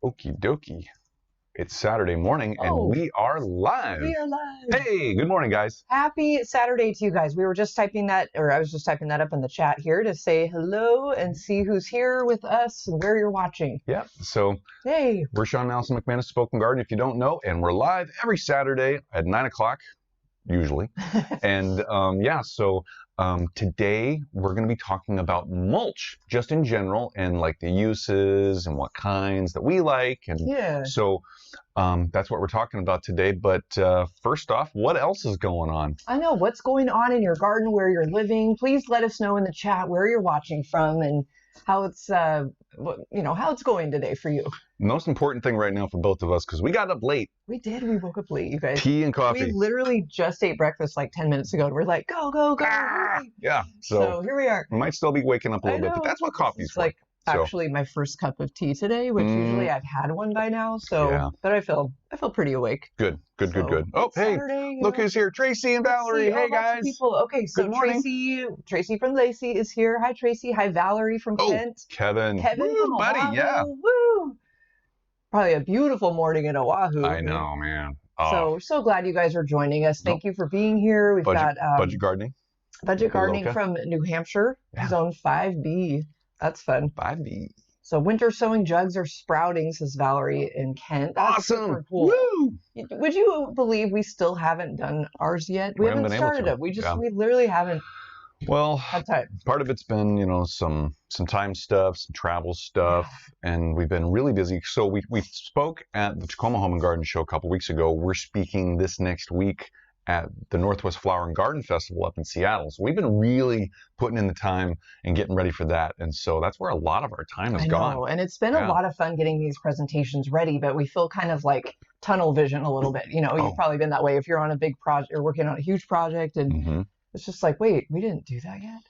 Okie dokie. It's Saturday morning and Oh, we are live. we are live. Hey, good morning, guys. Happy Saturday to you guys. We were just typing that, or I was just typing that up in the chat here to say hello and see who's here with us and where you're watching. Yeah, so Hey, we're Sean and Allison McManus, Spoken Garden, if you don't know, and we're live every Saturday at 9 o'clock, usually. And today we're going to be talking about mulch, just in general, and like the uses and what kinds that we like. And yeah. so that's what we're talking about today. But first off, what else is going on? I know what's going on in your garden, where you're living. Please let us know in the chat where you're watching from and how it's how it's going today for you. Most important thing right now for both of us, because we got up late. We did. We woke up late, you guys. Tea and coffee. We literally just ate breakfast like 10 minutes ago, and we're like, go, go, go. Yeah. So here we are. We might still be waking up a little bit, but that's what coffee's for. Like actually my first cup of tea today, which usually I've had one by now. So, yeah. But I feel pretty awake. Good. So, Oh, hey, Saturday, look who's here. Tracy and Valerie. Hey, guys. People. Okay, so good morning. Tracy from Lacey is here. Hi, Tracy. Hi, Valerie from Kent. Kevin. Kevin from buddy, Oahu. yeah. Woo! Probably a beautiful morning in Oahu. I know, man. So we're so glad you guys are joining us. Thank you for being here. We've got budget gardening. Budget gardening from New Hampshire, Zone 5B. That's fun. 5B. So winter sowing jugs are sprouting, says Valerie in Kent. That's awesome. Super cool. Woo! Would you believe we still haven't done ours yet? We haven't started it. We literally haven't had time. Part of it's been, some time stuff, some travel stuff, and we've been really busy. So we spoke at the Tacoma Home and Garden Show a couple weeks ago. We're speaking this next week at the Northwest Flower and Garden Festival up in Seattle. So we've been really putting in the time and getting ready for that. And so that's where a lot of our time has gone. And it's been a lot of fun getting these presentations ready, but we feel kind of like tunnel vision a little bit. You've probably been that way if you're on a big project, you're working on a huge project, and it's just like, wait, we didn't do that yet.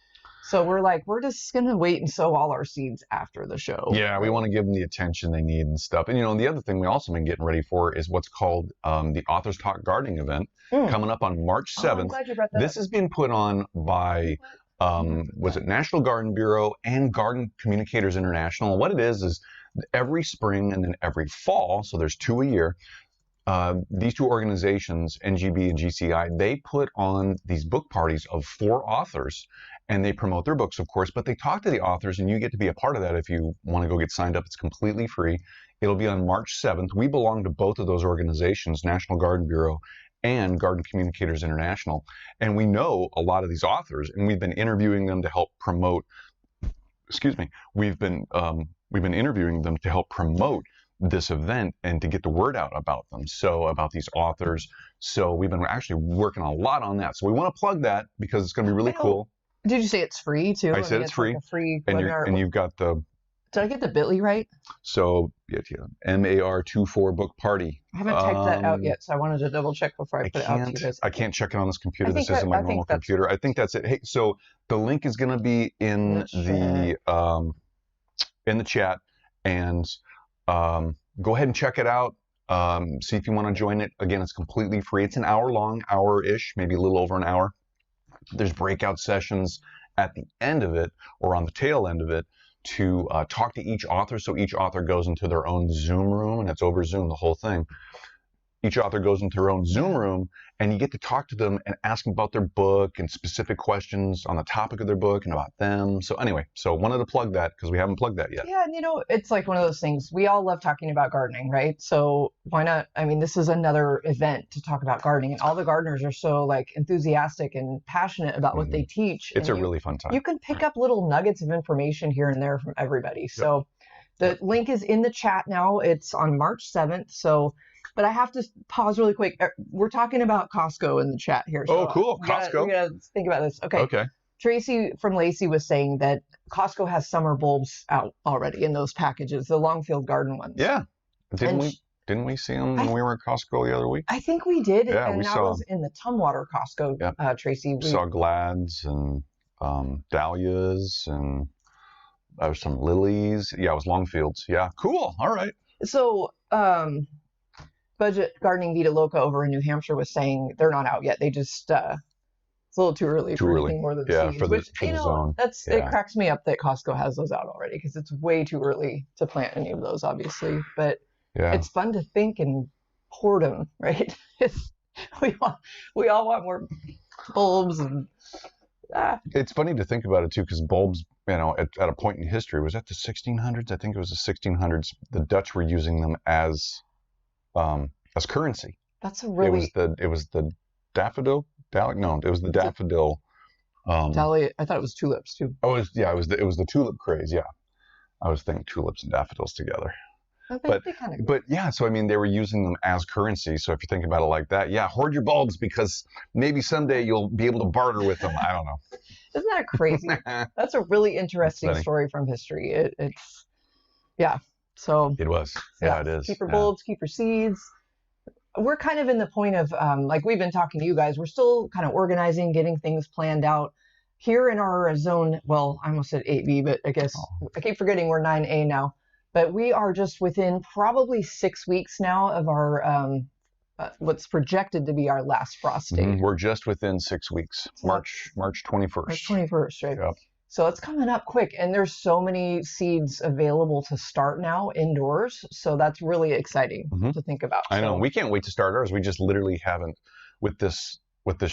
So we're like, we're just going to wait and sow all our seeds after the show. Yeah, we want to give them the attention they need and stuff. And, the other thing we also been getting ready for is what's called the Authors Talk Gardening event coming up on March 7th. I'm glad you brought that This has been put on by, was it National Garden Bureau and Garden Communicators International? And what it is every spring and then every fall, so there's 2 a year, these two organizations, NGB and GCI, they put on these book parties of 4 authors, and they promote their books, of course, but they talk to the authors, and you get to be a part of that if you want to go get signed up. It's completely free. It'll be on March 7th. We belong to both of those organizations, National Garden Bureau and Garden Communicators International, and we know a lot of these authors, and we've been interviewing them to help promote, we've been interviewing them to help promote this event and to get the word out about them, so about these authors. So we've been actually working a lot on that. So we want to plug that because it's going to be really cool. Did you say it's free too? I said it's free. Like a free and webinar. And you've got the. Did I get the bit.ly right? So MAR24 book party. I haven't typed that out yet, so I wanted to double check before I put it out to you guys. I can't check it on this computer. This isn't my normal computer. I think that's it. Hey, so the link is going to be in the chat, and go ahead and check it out. See if you want to join it. Again, it's completely free. It's an hour long, hour-ish, maybe a little over an hour. There's breakout sessions at the end of it or on the tail end of it to talk to each author. So each author goes into their own Zoom room, and it's over Zoom, the whole thing. Each author goes into their own Zoom room, and you get to talk to them and ask them about their book and specific questions on the topic of their book and about them. So anyway, so wanted to plug that because we haven't plugged that yet. Yeah, and it's like one of those things. We all love talking about gardening, right? So why not? I mean, this is another event to talk about gardening, and all the gardeners are so like enthusiastic and passionate about what they teach. It's a really fun time. You can pick up little nuggets of information here and there from everybody. So the link is in the chat now. It's on March 7th. But I have to pause really quick. We're talking about Costco in the chat here. So cool. Costco. We gotta think about this. Okay. Tracy from Lacey was saying that Costco has summer bulbs out already in those packages, the Longfield Garden ones. Yeah. Didn't we see them when we were at Costco the other week? I think we did. Yeah, and that was in the Tumwater Costco, Tracy. We saw glads and dahlias, and there was some lilies. Yeah, it was Longfields. Yeah, cool. All right. So, Budget Gardening Vita Loca over in New Hampshire was saying they're not out yet. They just It's a little too early for anything more than seeds. For Which, the zone. It cracks me up that Costco has those out already because it's way too early to plant any of those, obviously. But it's fun to think and hoard them, right? we all want more bulbs and. It's funny to think about it too, because bulbs, at a point in history, was that the 1600s? I think it was the 1600s. The Dutch were using them as currency. That's a really. It was the daffodil. No, it was the daffodil. Dahlia. I thought it was tulips too. Oh, it was the tulip craze. Yeah, I was thinking tulips and daffodils together. But so I mean, they were using them as currency. So if you think about it like that, hoard your bulbs because maybe someday you'll be able to barter with them. I don't know. Isn't that crazy? That's a really interesting story from history. So it was. Yeah, it is. Keep your bulbs, keep your seeds. We're kind of in the point of like we've been talking to you guys. We're still kind of organizing, getting things planned out here in our zone. Well, I almost said 8B, but I guess I keep forgetting we're 9A now. But we are just within probably 6 weeks now of our what's projected to be our last frost date. We're just within 6 weeks. March 21st. March 21st, right? Yep. So it's coming up quick, and there's so many seeds available to start now indoors. So that's really exciting to think about. I know. We can't wait to start ours. We just literally haven't with this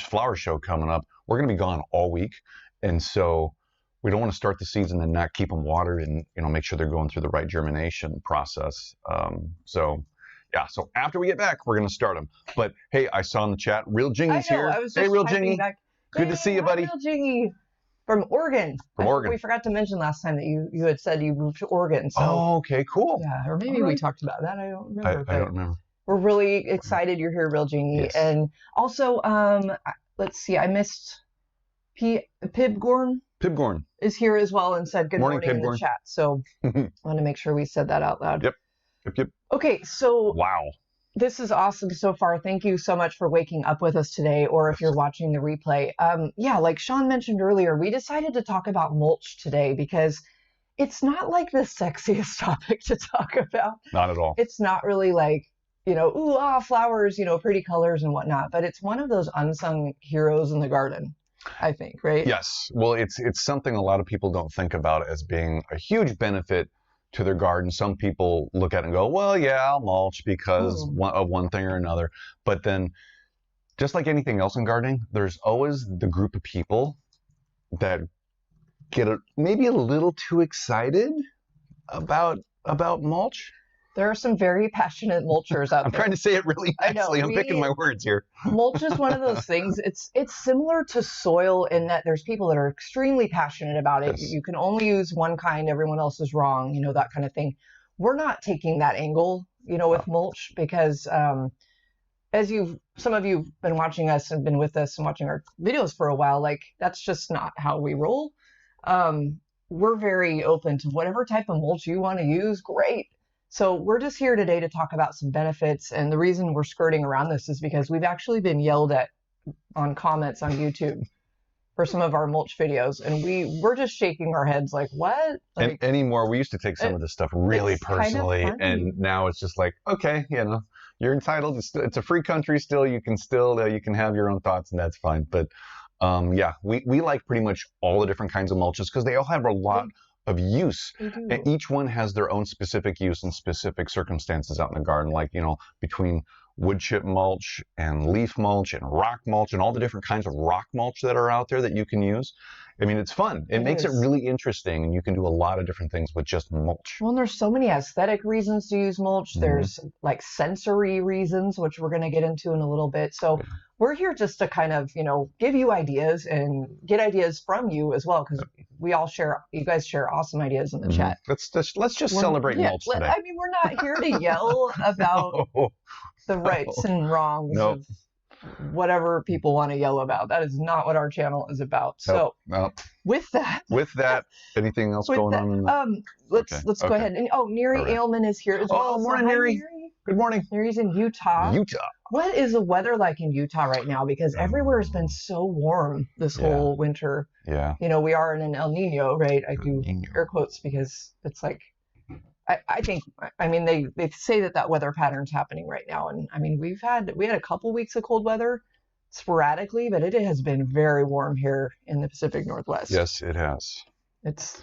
flower show coming up. We're going to be gone all week, and so. We don't want to start the seeds and then not keep them watered and make sure they're going through the right germination process. So after we get back, we're going to start them. But hey, I saw in the chat, Real Jingy's here. Hey, Real Jingy. Good to see you, buddy. Real Jingy from Oregon. We forgot to mention last time that you had said you moved to Oregon. So. Oh, okay, cool. Yeah, or maybe we talked about that. I don't remember. I don't remember. We're really excited you're here, Real Jingy. Yes. And also, let's see, I missed Pibgorn. Pibgorn is here as well and said good morning in the chat. So I want to make sure we said that out loud. Yep. Okay, so wow. This is awesome so far. Thank you so much for waking up with us today, or if you're watching the replay. Like Sean mentioned earlier, we decided to talk about mulch today because it's not like the sexiest topic to talk about. Not at all. It's not really like, flowers, pretty colors and whatnot, but it's one of those unsung heroes in the garden. I think, right? Yes. Well, it's something a lot of people don't think about as being a huge benefit to their garden. Some people look at it and go, well, yeah, I'll mulch because of one thing or another. But then, just like anything else in gardening, there's always the group of people that get maybe a little too excited about mulch. There are some very passionate mulchers out there. I'm trying to say it really nicely. I'm picking my words here. Mulch is one of those things. It's similar to soil in that there's people that are extremely passionate about it. Yes. You can only use one kind. Everyone else is wrong. That kind of thing. We're not taking that angle, with mulch because as some of you've been watching us and been with us and watching our videos for a while, like that's just not how we roll. We're very open to whatever type of mulch you want to use. Great. So we're just here today to talk about some benefits. And the reason we're skirting around this is because we've actually been yelled at on comments on YouTube for some of our mulch videos. And we're just shaking our heads like, what? And anymore, we used to take some of this stuff really personally. Kind of and now it's just like, okay, you're entitled. It's a free country still. You can have your own thoughts and that's fine. But we like pretty much all the different kinds of mulches because they all have a lot of use, and each one has their own specific use and specific circumstances out in the garden, like between wood chip mulch and leaf mulch and rock mulch and all the different kinds of rock mulch that are out there that you can use. I mean, it's fun. It makes it really interesting, and you can do a lot of different things with just mulch. Well, and there's so many aesthetic reasons to use mulch. There's like sensory reasons, which we're going to get into in a little bit. So we're here just to kind of, give you ideas and get ideas from you as well, because you guys share awesome ideas in the chat. Let's just celebrate mulch today. I mean, we're not here to yell about the rights and wrongs of whatever people want to yell about. That is not what our channel is about. So with that, anything else going on? Let's go ahead. And Neri Ailman is here as well. Oh, morning, Neri. Good morning. Neri's in Utah. What is the weather like in Utah right now? Because everywhere has been so warm this whole winter. Yeah. We are in an El Nino, right? I do air quotes because it's like, I think, they say that weather pattern's happening right now. And I mean, we had a couple weeks of cold weather, sporadically, but it has been very warm here in the Pacific Northwest. Yes, it has. It's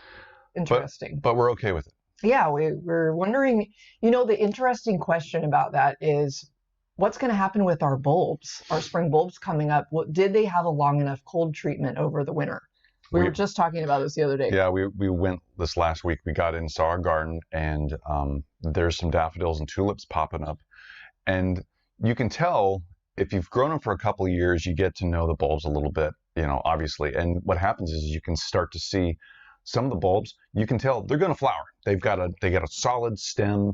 interesting. But we're okay with it. Yeah, we're wondering, the interesting question about that is what's going to happen with our bulbs, our spring bulbs coming up? Did they have a long enough cold treatment over the winter? We were just talking about this the other day. Yeah, we went this last week. We got in, saw our garden, and there's some daffodils and tulips popping up. And you can tell if you've grown them for a couple of years, you get to know the bulbs a little bit, obviously. And what happens is you can start to see some of the bulbs, you can tell they're going to flower. They got a solid stem,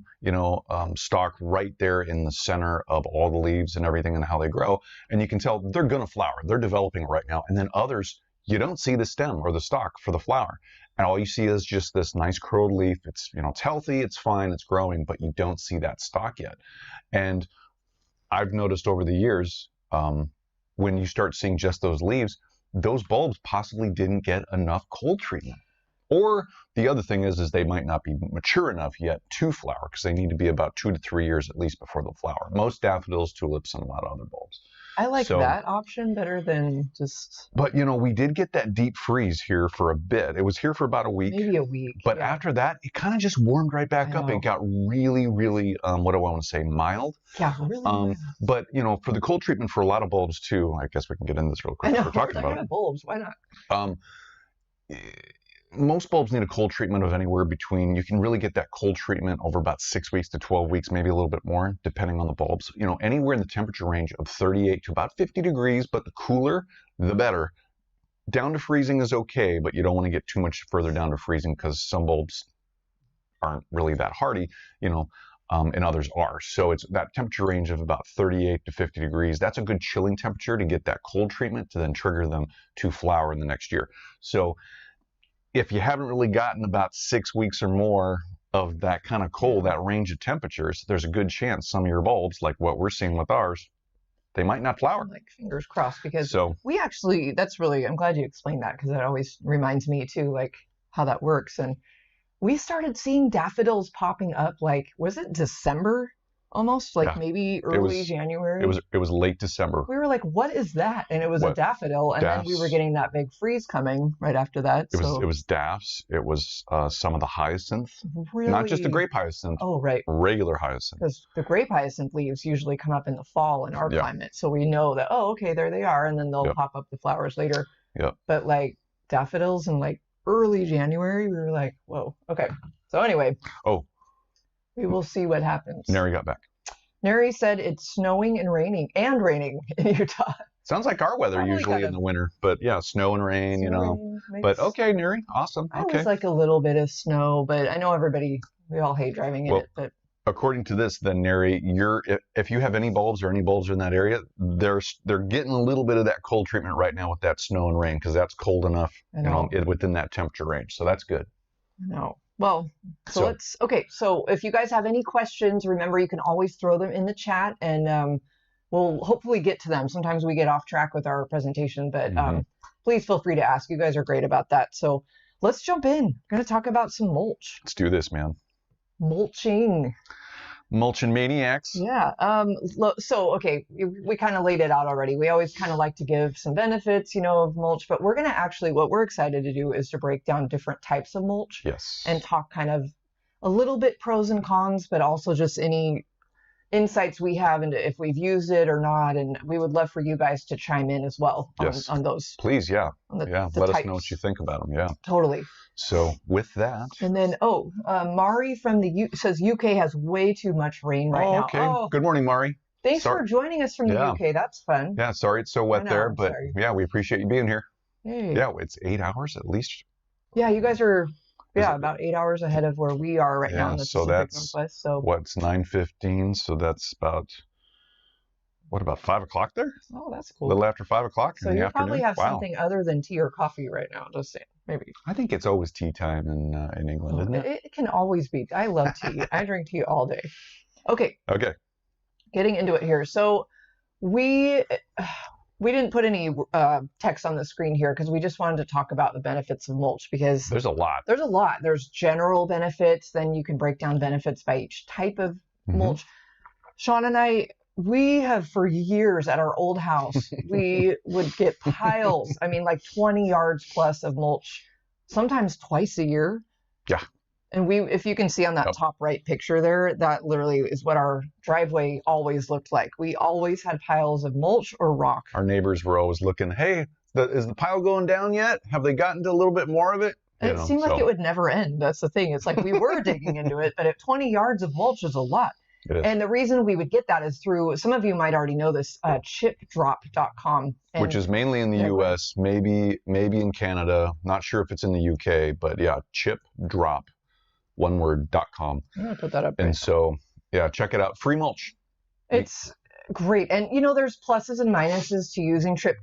stalk right there in the center of all the leaves and everything and how they grow. And you can tell they're going to flower. They're developing right now. And then others, you don't see the stem or the stalk for the flower. And all you see is just this nice curled leaf. It's, it's healthy, it's fine, it's growing, but you don't see that stalk yet. And I've noticed over the years, when you start seeing just those leaves, those bulbs possibly didn't get enough cold treatment. Or the other thing is they might not be mature enough yet to flower, because they need to be about 2 to 3 years at least before they'll flower. Most daffodils, tulips, and a lot of other bulbs. I like that option better than just... But, we did get that deep freeze here for a bit. It was here for about a week. Maybe a week. But after that, it kind of just warmed right back up. It got really, really, what do I want to say, mild. Yeah, really mild. But, for the cold treatment for a lot of bulbs, too, I guess we can get into this real quick. We're talking about bulbs. Why not? Most bulbs need a cold treatment of anywhere between, you can really get that cold treatment over about 6 weeks to 12 weeks, maybe a little bit more, depending on the bulbs. Anywhere in the temperature range of 38 to about 50 degrees, but the cooler, the better. Down to freezing is okay, but you don't want to get too much further down to freezing because some bulbs aren't really that hardy, and others are. So it's that temperature range of about 38 to 50 degrees. That's a good chilling temperature to get that cold treatment to then trigger them to flower in the next year. So if you haven't really gotten about 6 weeks or more of that kind of cold, that range of temperatures, there's a good chance some of your bulbs, like what we're seeing with ours, they might not flower. Like fingers crossed, because we actually, I'm glad you explained that, because that always reminds me too, like how that works. And we started seeing daffodils popping up, like, was it December? Almost like maybe early January. It was late December. We were like, what is that? And it was a daffodil. And then we were getting that big freeze coming right after that. It was daffs. It was some of the hyacinth. Really? Not just the grape hyacinth. Oh, right. Regular hyacinth. Because the grape hyacinth leaves usually come up in the fall in our climate. So we know that, okay, there they are. And then they'll pop up the flowers later. Yep. But like daffodils in like early January, we were like, whoa. Okay. So anyway. We will see what happens. Neri got back. Neri said it's snowing and raining in Utah. Sounds like our weather usually in the winter, but yeah, snow and rain, But okay, Neri, awesome. Okay. It's like a little bit of snow, but I know we all hate driving in it. But according to this, then Neri, if you have any bulbs in that area, they're getting a little bit of that cold treatment right now with that snow and rain, because that's cold enough, within that temperature range. So that's good. I know. Well, so if you guys have any questions, remember you can always throw them in the chat, and we'll hopefully get to them. Sometimes we get off track with our presentation, but please feel free to ask. You guys are great about that. So let's jump in. We're going to talk about some mulch. Let's do this, man. Mulching. Mulching maniacs. Yeah. So, we kind of laid it out already. We always kind of like to give some benefits, of mulch, but we're going to what we're excited to do is to break down different types of mulch. Yes. And talk kind of a little bit pros and cons, but also just any insights we have into if we've used it or not. And we would love for you guys to chime in as well on those. Please. Yeah. Let us know what you think about them. Yeah. Totally. So with that. And then, Mari from says UK has way too much rain right now. Okay. Good morning, Mari. Thanks for joining us from the UK. That's fun. Yeah. Sorry it's so wet there, but we appreciate you being here. Hey. Yeah. It's 8 hours at least. Yeah. You guys are about 8 hours ahead of where we are right now in the Pacific Northwest. So what's 9:15? So that's about. What, about 5 o'clock there? Oh, that's cool. A little after 5 o'clock in the afternoon. So you probably have something other than tea or coffee right now. Just saying, maybe. I think it's always tea time in England, isn't it? It can always be. I love tea. I drink tea all day. Okay. Getting into it here. So we didn't put any text on the screen here because we just wanted to talk about the benefits of mulch, because there's a lot. There's general benefits. Then you can break down benefits by each type of mulch. Sean and I We have for years at our old house, we would get piles, I mean, like 20 yards plus of mulch, sometimes twice a year. Yeah. And if you can see on that top right picture there, that literally is what our driveway always looked like. We always had piles of mulch or rock. Our neighbors were always looking, hey, is the pile going down yet? Have they gotten to a little bit more of it? And it seemed like it would never end. That's the thing. It's like we were digging into it, but at 20 yards of mulch is a lot. And the reason we would get that is through, some of you might already know this, chipdrop.com. Which is mainly in the US, maybe in Canada. Not sure if it's in the UK, but yeah, chipdrop, one word, .com. I'm going to put that up. And so, yeah, check it out. Free mulch. It's great. And, you know, there's pluses and minuses to using chip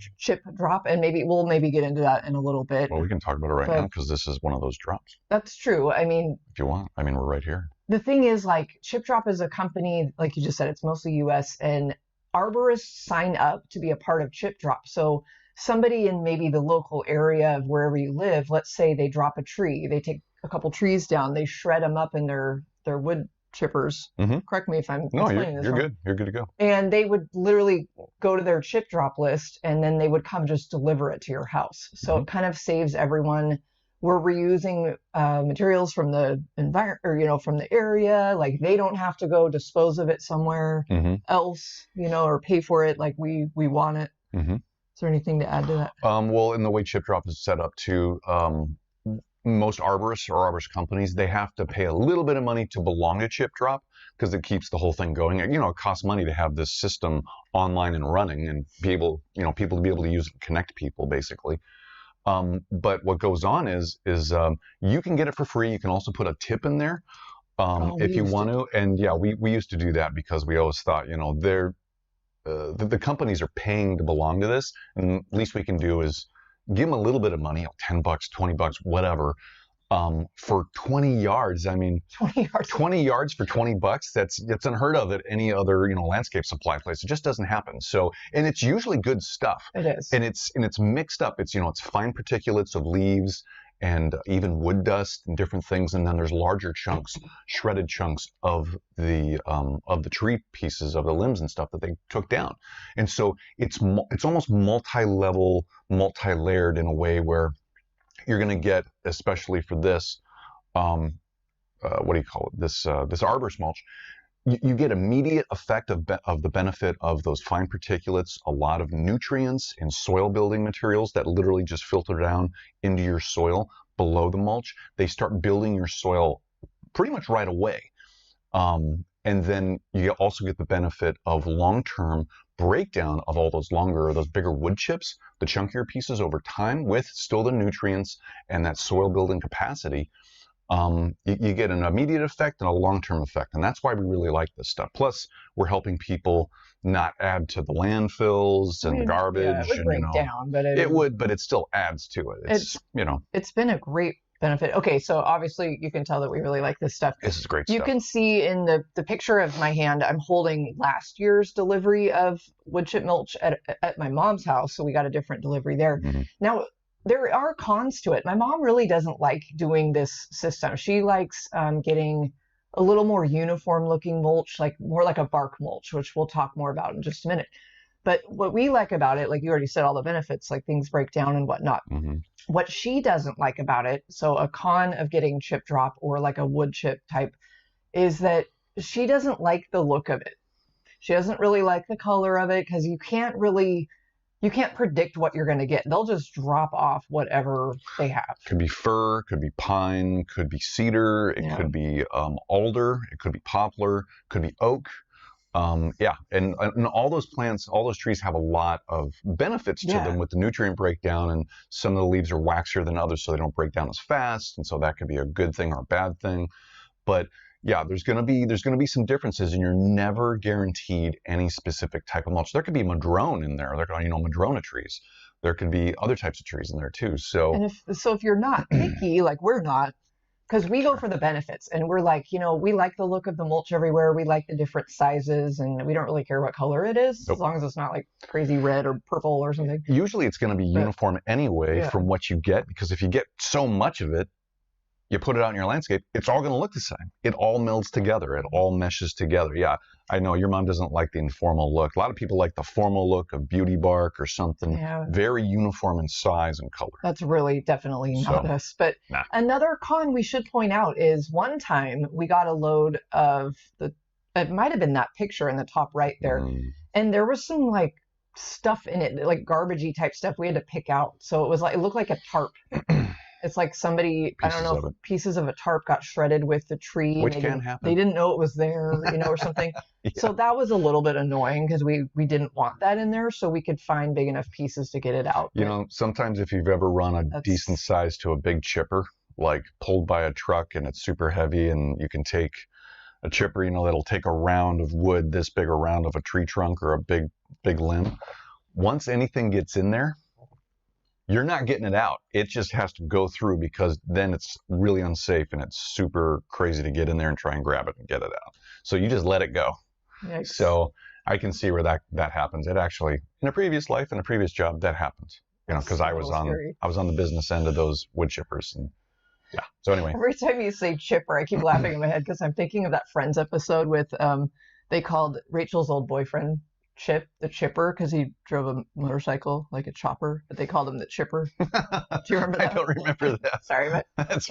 drop, and we'll get into that in a little bit. Well, we can talk about it right now because this is one of those drops. That's true. I mean, if you want, I mean, we're right here. The thing is, like, Chip Drop is a company, like you just said, it's mostly US, and arborists sign up to be a part of Chip Drop. So somebody in maybe the local area of wherever you live, let's say they drop a tree, they take a couple trees down, they shred them up in their wood chippers. Correct me if I'm explaining this wrong. Good. You're good to go. And they would literally go to their Chip Drop list, and then they would come just deliver it to your house. So it kind of saves everyone. We're reusing materials from the environment, or, you know, from the area. Like, they don't have to go dispose of it somewhere else, you know, or pay for it like we want it. Is there anything to add to that? Well, in the way Chip Drop is set up too, most arborists or arborist companies, they have to pay a little bit of money to belong to Chip Drop because it keeps the whole thing going. You know, it costs money to have this system online and running, and people to be able to use it and connect people, basically. But what goes on is you can get it for free. You can also put a tip in there if you want to. And yeah, we used to do that because we always thought, you know, the companies are paying to belong to this, and the least we can do is give them a little bit of money, $10, $20, whatever, for 20 yards. I mean, 20 yards for $20, that's unheard of at any other, you know, landscape supply place. It just doesn't happen. So, and it's usually good stuff. It is. And it's mixed up. It's, you know, it's fine particulates of leaves and even wood dust and different things. And then there's larger chunks, shredded chunks of the tree pieces, of the limbs and stuff that they took down. And so it's almost multi-level, multi-layered in a way where you're going to get, especially for this, what do you call it? This arborist mulch. You get immediate effect of the benefit of those fine particulates, a lot of nutrients and soil building materials that literally just filter down into your soil below the mulch. They start building your soil pretty much right away. And then you also get the benefit of long-term breakdown of all those bigger wood chips, the chunkier pieces over time, with still the nutrients and that soil building capacity. You get an immediate effect and a long-term effect, and that's why we really like this stuff. Plus, we're helping people not add to the landfills and the garbage. Yeah, it would break down, but it would, but it still adds to it. It's you know, it's been a great benefit. Okay, so obviously you can tell that we really like this stuff. This is great stuff. You can see in the picture of my hand, I'm holding last year's delivery of wood chip mulch at my mom's house, so we got a different delivery there. Now, there are cons to it. My mom really doesn't like doing this system. She likes getting a little more uniform looking mulch, like more like a bark mulch, which we'll talk more about in just a minute. But what we like about it, like you already said, all the benefits, like things break down and whatnot. What she doesn't like about it, so a con of getting Chip Drop or like a wood chip type, is that she doesn't like the look of it. She doesn't really like the color of it because you can't predict what you're going to get. They'll just drop off whatever they have. Could be fir, could be pine, could be cedar, it could be alder, it could be poplar, could be oak. And all those plants, all those trees have a lot of benefits to them with the nutrient breakdown, and some of the leaves are waxier than others, so they don't break down as fast, and so that could be a good thing or a bad thing. But yeah, there's gonna be some differences, and you're never guaranteed any specific type of mulch. There could be madrone in there, madrona trees. There could be other types of trees in there too. So, and if you're not picky, like we're not, because we go for the benefits, and we're like, we like the look of the mulch everywhere. We like the different sizes, and we don't really care what color it is, as long as it's not like crazy red or purple or something. Usually it's going to be uniform anyway from what you get, because if you get so much of it, you put it out in your landscape, it's all going to look the same. It all melds together. It all meshes together. Yeah, I know your mom doesn't like the informal look. A lot of people like the formal look of beauty bark or something very uniform in size and color. That's really definitely not us. But another con we should point out is one time we got a load of it might have been that picture in the top right there. And there was some like stuff in it, like garbagey type stuff we had to pick out. So it looked like a tarp. It's like somebody, pieces of a tarp got shredded with the tree. Which can happen. They didn't know it was there, or something. So that was a little bit annoying because we didn't want that in there, so we could find big enough pieces to get it out. Sometimes if you've ever run a decent size to a big chipper, like pulled by a truck and it's super heavy, and you can take a chipper, that'll take a round of wood, this big a round of a tree trunk or a big limb. Once anything gets in there, you're not getting it out. It just has to go through, because then it's really unsafe and it's super crazy to get in there and try and grab it and get it out. So you just let it go. Yikes. So I can see where that happens. It actually, in a previous life, in a previous job, that happens. Because I was on the business end of those wood chippers. And yeah. So anyway. Every time you say chipper, I keep laughing in my head because I'm thinking of that Friends episode with they called Rachel's old boyfriend Chip the Chipper because he drove a motorcycle like a chopper, but they called him the Chipper. Do you remember that? I don't remember that. Sorry, my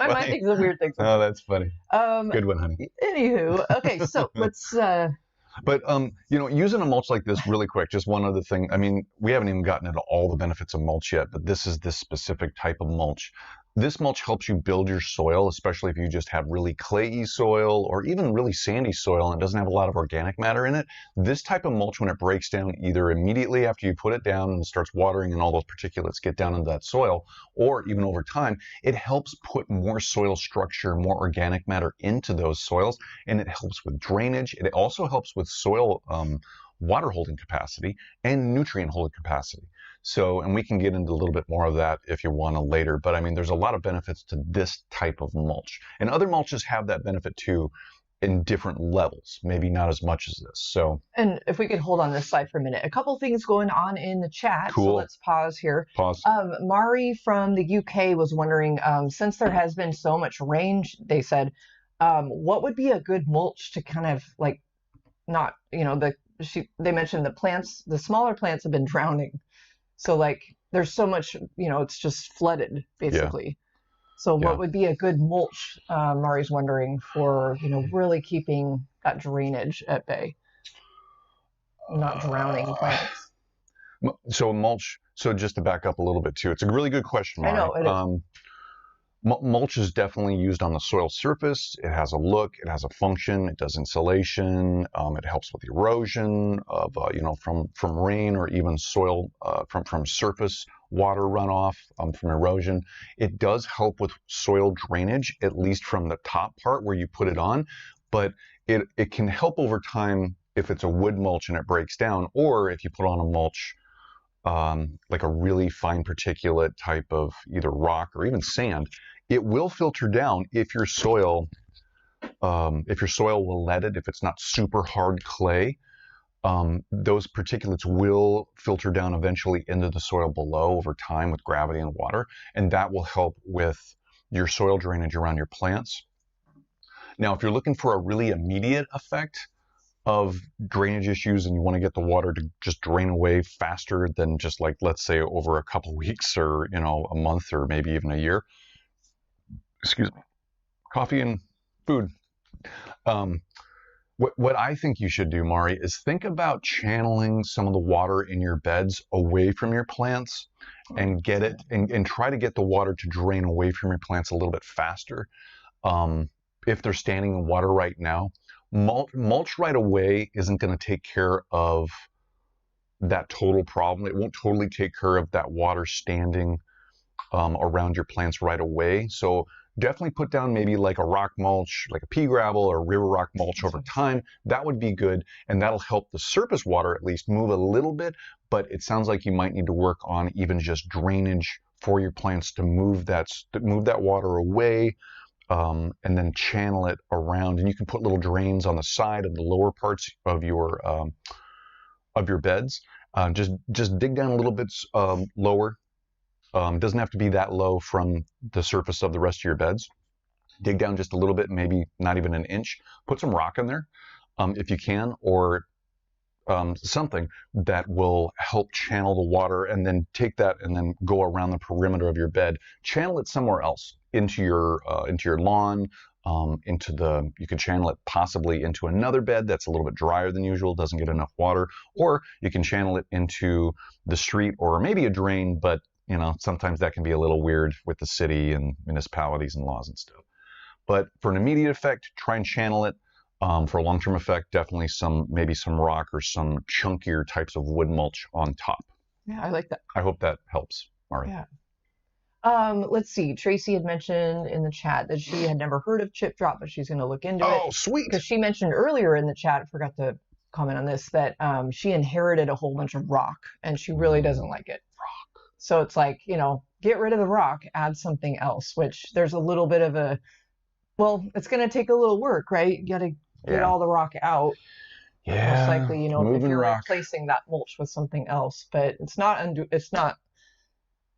mind thinks of weird things. Oh, that's funny. Good one, honey. Anywho, okay, so let's. But using a mulch like this, really quick, just one other thing. I mean, we haven't even gotten into all the benefits of mulch yet, but this is this specific type of mulch. This mulch helps you build your soil, especially if you just have really clayey soil or even really sandy soil and it doesn't have a lot of organic matter in it. This type of mulch, when it breaks down, either immediately after you put it down and it starts watering and all those particulates get down into that soil, or even over time, it helps put more soil structure, more organic matter into those soils, and it helps with drainage. It also helps with soil water holding capacity and nutrient holding capacity. So, and we can get into a little bit more of that if you want to later, but I mean, there's a lot of benefits to this type of mulch. And other mulches have that benefit too in different levels, maybe not as much as this. So, and if we could hold on this slide for a minute, a couple things going on in the chat. Cool. So let's pause here. Pause. Mari from the UK was wondering, since there has been so much rain, they said, what would be a good mulch to kind of like, not, they mentioned the smaller plants have been drowning. So like there's so much, it's just flooded basically. Yeah. So what would be a good mulch, Mari's wondering, for, really keeping that drainage at bay, not drowning plants? So mulch, so just to back up a little bit too, it's a really good question, Mari. I know, it is. Mulch is definitely used on the soil surface. It has a look, it has a function, it does insulation, it helps with erosion of, from rain or even soil, from surface water runoff, from erosion. It does help with soil drainage, at least from the top part where you put it on, but it can help over time if it's a wood mulch and it breaks down, or if you put on a mulch like a really fine particulate type of either rock or even sand, it will filter down if your soil will let it. If it's not super hard clay, those particulates will filter down eventually into the soil below over time with gravity and water, and that will help with your soil drainage around your plants. Now, if you're looking for a really immediate effect of drainage issues and you want to get the water to just drain away faster than just like, let's say, over a couple weeks or, a month or maybe even a year, excuse me, coffee and food. What I think you should do, Mari, is think about channeling some of the water in your beds away from your plants and get it and try to get the water to drain away from your plants a little bit faster. If they're standing in water right now, mulch right away isn't going to take care of that total problem. It won't totally take care of that water standing around your plants right away. So definitely put down maybe like a rock mulch, like a pea gravel or river rock mulch over time. That would be good, and that'll help the surface water at least move a little bit, but it sounds like you might need to work on even just drainage for your plants to move that water away. And then channel it around, and you can put little drains on the side of the lower parts of your beds. Just dig down a little bit lower. Doesn't have to be that low from the surface of the rest of your beds. Dig down just a little bit, maybe not even an inch. Put some rock in there. if you can, or something that will help channel the water, and then take that and then go around the perimeter of your bed. Channel it somewhere else, into your lawn, you can channel it possibly into another bed that's a little bit drier than usual, doesn't get enough water, or you can channel it into the street or maybe a drain, but sometimes that can be a little weird with the city and municipalities and laws and stuff. But for an immediate effect, try and channel it. For a long-term effect, definitely maybe some rock or some chunkier types of wood mulch on top. Yeah, I like that. I hope that helps, Mari. Yeah. Let's see. Tracy had mentioned in the chat that she had never heard of chip drop, but she's going to look into it. Oh, sweet. Because she mentioned earlier in the chat, I forgot to comment on this, that she inherited a whole bunch of rock, and she really doesn't like it. Rock. So it's like, get rid of the rock, add something else, which there's a little bit of it's going to take a little work, right? You got to get all the rock out. Yeah. Most likely, if you're rock. replacing that mulch with something else, but it's not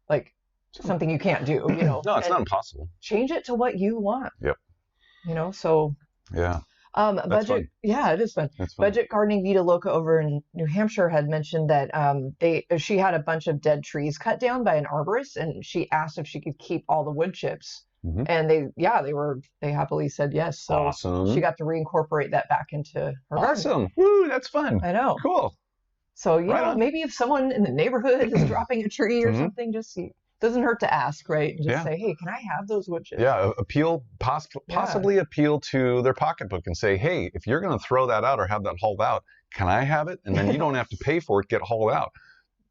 like something you can't do, No, it's not impossible. Change it to what you want. Yep. So. Yeah. Budget. Fun. Yeah, it is fun. Budget Gardening Vita Loca over in New Hampshire had mentioned that she had a bunch of dead trees cut down by an arborist, and she asked if she could keep all the wood chips. Mm-hmm. And they happily said yes. So awesome. She got to reincorporate that back into her garden. Awesome. Woo, that's fun. I know. Cool. So maybe if someone in the neighborhood is dropping a tree or something, just doesn't hurt to ask, right? And just say, hey, can I have those wood chips? Yeah, possibly appeal to their pocketbook and say, hey, if you're going to throw that out or have that hauled out, can I have it? And then you don't have to pay for it, get hauled out.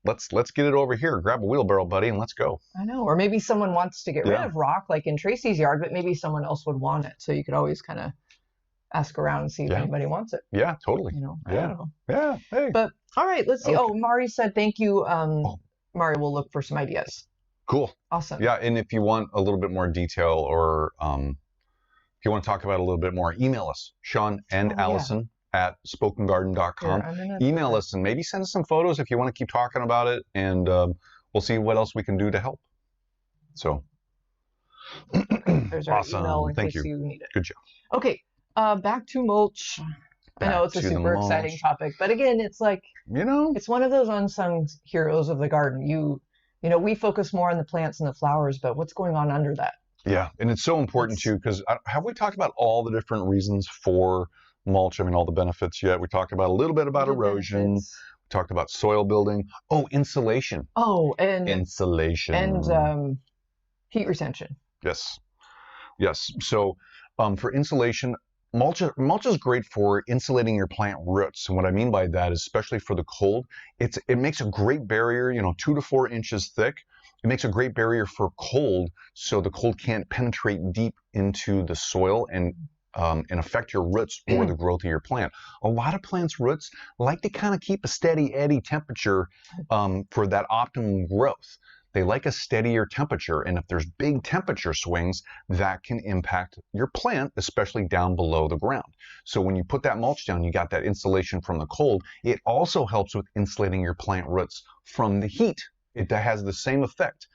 Let's get it over here. Grab a wheelbarrow, buddy, and let's go. I know. Or maybe someone wants to get rid of rock, like in Tracy's yard, but maybe someone else would want it. So you could always kind of ask around and see if anybody wants it. Yeah, totally. I don't know. Yeah. Hey. But all right, let's see. Okay. Oh, Mari said thank you. Mari will look for some ideas. Cool. Awesome. Yeah, and if you want a little bit more detail, or if you want to talk about it a little bit more, email us, Sean and Allison at spokengarden.com. Email us and maybe send us some photos if you want to keep talking about it, and we'll see what else we can do to help. So, there's our email in case you need it. Good job. Okay, back to mulch. I know it's a super exciting topic, but again, it's like, it's one of those unsung heroes of the garden. We focus more on the plants and the flowers, but what's going on under that? Yeah, and it's so important too, because have we talked about all the different reasons for mulch? I mean, all the benefits yet? We talked about a little bit about erosion. We talked about soil building. Oh, insulation. Oh, and insulation. And heat retention. Yes. So for insulation, mulch is great for insulating your plant roots. And what I mean by that is, especially for the cold, it makes a great barrier, 2 to 4 inches thick. It makes a great barrier for cold, so the cold can't penetrate deep into the soil and affect your roots or the growth of your plant. A lot of plants' roots like to kind of keep a steady eddy temperature for that optimum growth. They like a steadier temperature, and if there's big temperature swings, that can impact your plant, especially down below the ground. So when you put that mulch down, you got that insulation from the cold. It also helps with insulating your plant roots from the heat. It has the same effect.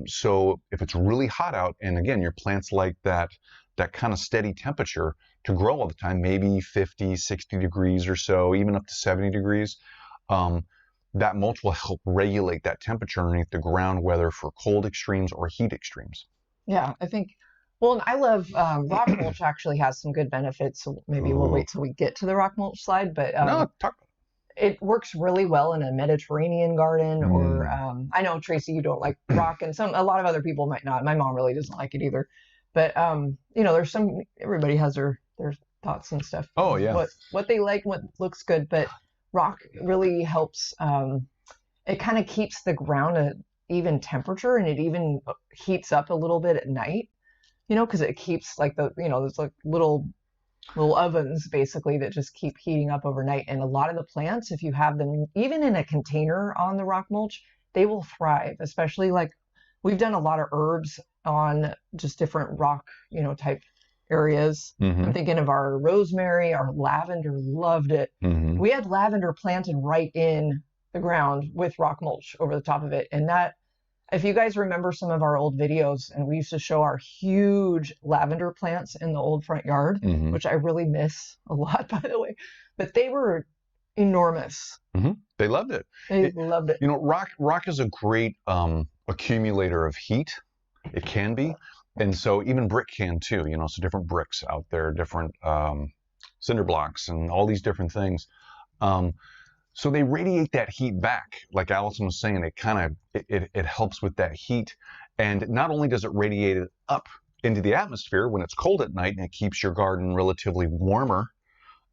So if it's really hot out, and again, your plants like that kind of steady temperature to grow all the time, maybe 50, 60 degrees or so, even up to 70 degrees, that mulch will help regulate that temperature underneath the ground, whether for cold extremes or heat extremes. Yeah, I think, and I love rock mulch actually has some good benefits. So maybe we'll wait till we get to the rock mulch slide, but no, talk. It works really well in a Mediterranean garden, or I know, Tracy, you don't like rock, and a lot of other people might not. My mom really doesn't like it either. But, there's everybody has their thoughts and stuff. Oh, yeah. What they like, what looks good. But rock really helps. It kind of keeps the ground at even temperature, and it even heats up a little bit at night, because it keeps like there's like little ovens basically that just keep heating up overnight. And a lot of the plants, if you have them even in a container on the rock mulch, they will thrive, especially like we've done a lot of herbs on just different rock, type areas. I'm thinking of our rosemary, our lavender, loved it. We had lavender planted right in the ground with rock mulch over the top of it. And that, If you guys remember some of our old videos, and we used to show our huge lavender plants in the old front yard, which I really miss a lot, by the way, but they were enormous. They loved it. They loved it. You know, rock is a great accumulator of heat. It can be. And so even brick can too, you know, so different bricks out there, different cinder blocks and all these different things. So they radiate that heat back. Like Allison was saying, it helps with that heat. And not only does it radiate it up into the atmosphere when it's cold at night, and it keeps your garden relatively warmer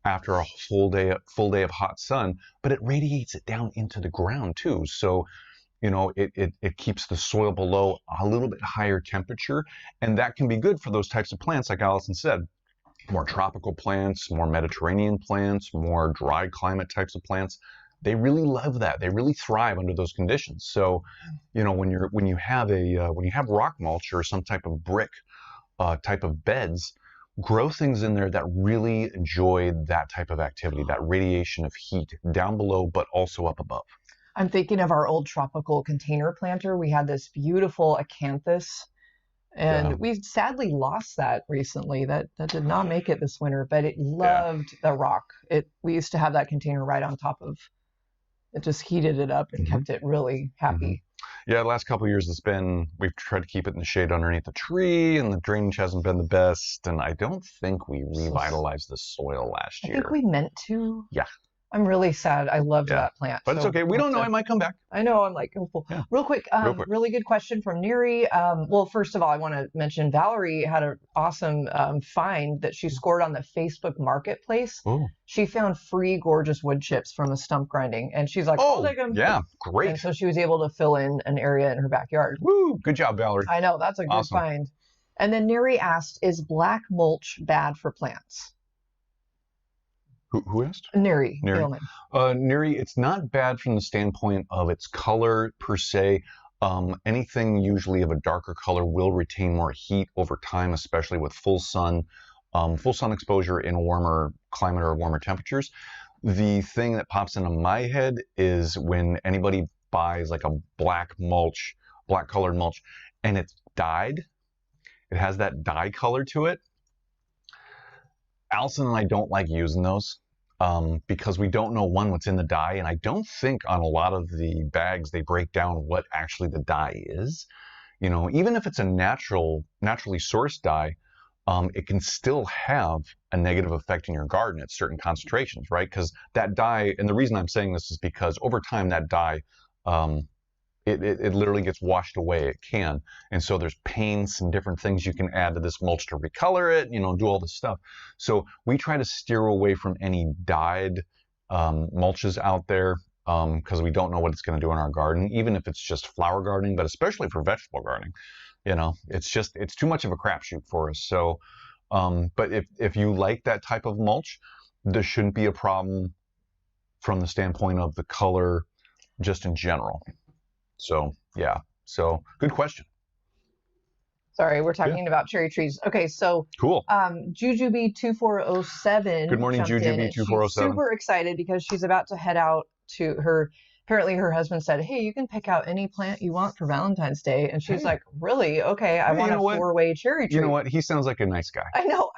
after a full day of hot sun, but it radiates it down into the ground too. So, you know, it keeps the soil below a little bit higher temperature, and that can be good for those types of plants, like Allison said. More tropical plants, more Mediterranean plants, more dry climate types of plants. They really love that. They really thrive under those conditions. So, you know, when you have rock mulch or some type of brick type of beds, grow things in there that really enjoy that type of activity, that radiation of heat down below, but also up above. I'm thinking of our old tropical container planter. We had this beautiful acanthus, and we sadly lost that recently. That did not make it this winter, but it loved the rock. We used to have that container right on top of it, just heated it up and kept it really happy. Yeah, the last couple of years we've tried to keep it in the shade underneath the tree, and the drainage hasn't been the best, and I don't think we revitalized the soil last year. I think we meant to. Yeah. I'm really sad. I loved that plant. But it's okay. We don't know. It might come back. I know. I'm like, hopeful. Yeah. Real quick, really good question from Neri. Well, first of all, I want to mention Valerie had an awesome find that she scored on the Facebook Marketplace. Oh. She found free gorgeous wood chips from a stump grinding, and she's like, "Oh, I'll take them." Yeah, great. And so she was able to fill in an area in her backyard. Woo! Good job, Valerie. I know, that's a good find. And then Neri asked, "Is black mulch bad for plants?" Who asked? Neri. Neri, it's not bad from the standpoint of its color per se. Anything usually of a darker color will retain more heat over time, especially with full sun exposure in a warmer climate or warmer temperatures. The thing that pops into my head is when anybody buys like a black colored mulch, and it's dyed. It has that dye color to it. Allison and I don't like using those because we don't know, one, what's in the dye, and I don't think on a lot of the bags they break down what actually the dye is. You know, even if it's a naturally sourced dye, it can still have a negative effect in your garden at certain concentrations, right? Because that dye, and the reason I'm saying this is because over time that dye, it literally gets washed away. It can. And so there's paints and different things you can add to this mulch to recolor it, you know, do all this stuff. So we try to steer away from any dyed mulches out there because we don't know what it's going to do in our garden, even if it's just flower gardening, but especially for vegetable gardening. You know, it's too much of a crapshoot for us. So, but if you like that type of mulch, there shouldn't be a problem from the standpoint of the color just in general. So, yeah. So, good question. Sorry, we're talking about cherry trees. Okay, so cool. Jujubee2407. Good morning, Jujubee2407. She's super excited because she's about to head out to her. Apparently, her husband said, "Hey, you can pick out any plant you want for Valentine's Day," and she's like, "Really? Okay, I want a 4-way cherry tree." You know what? He sounds like a nice guy. I know.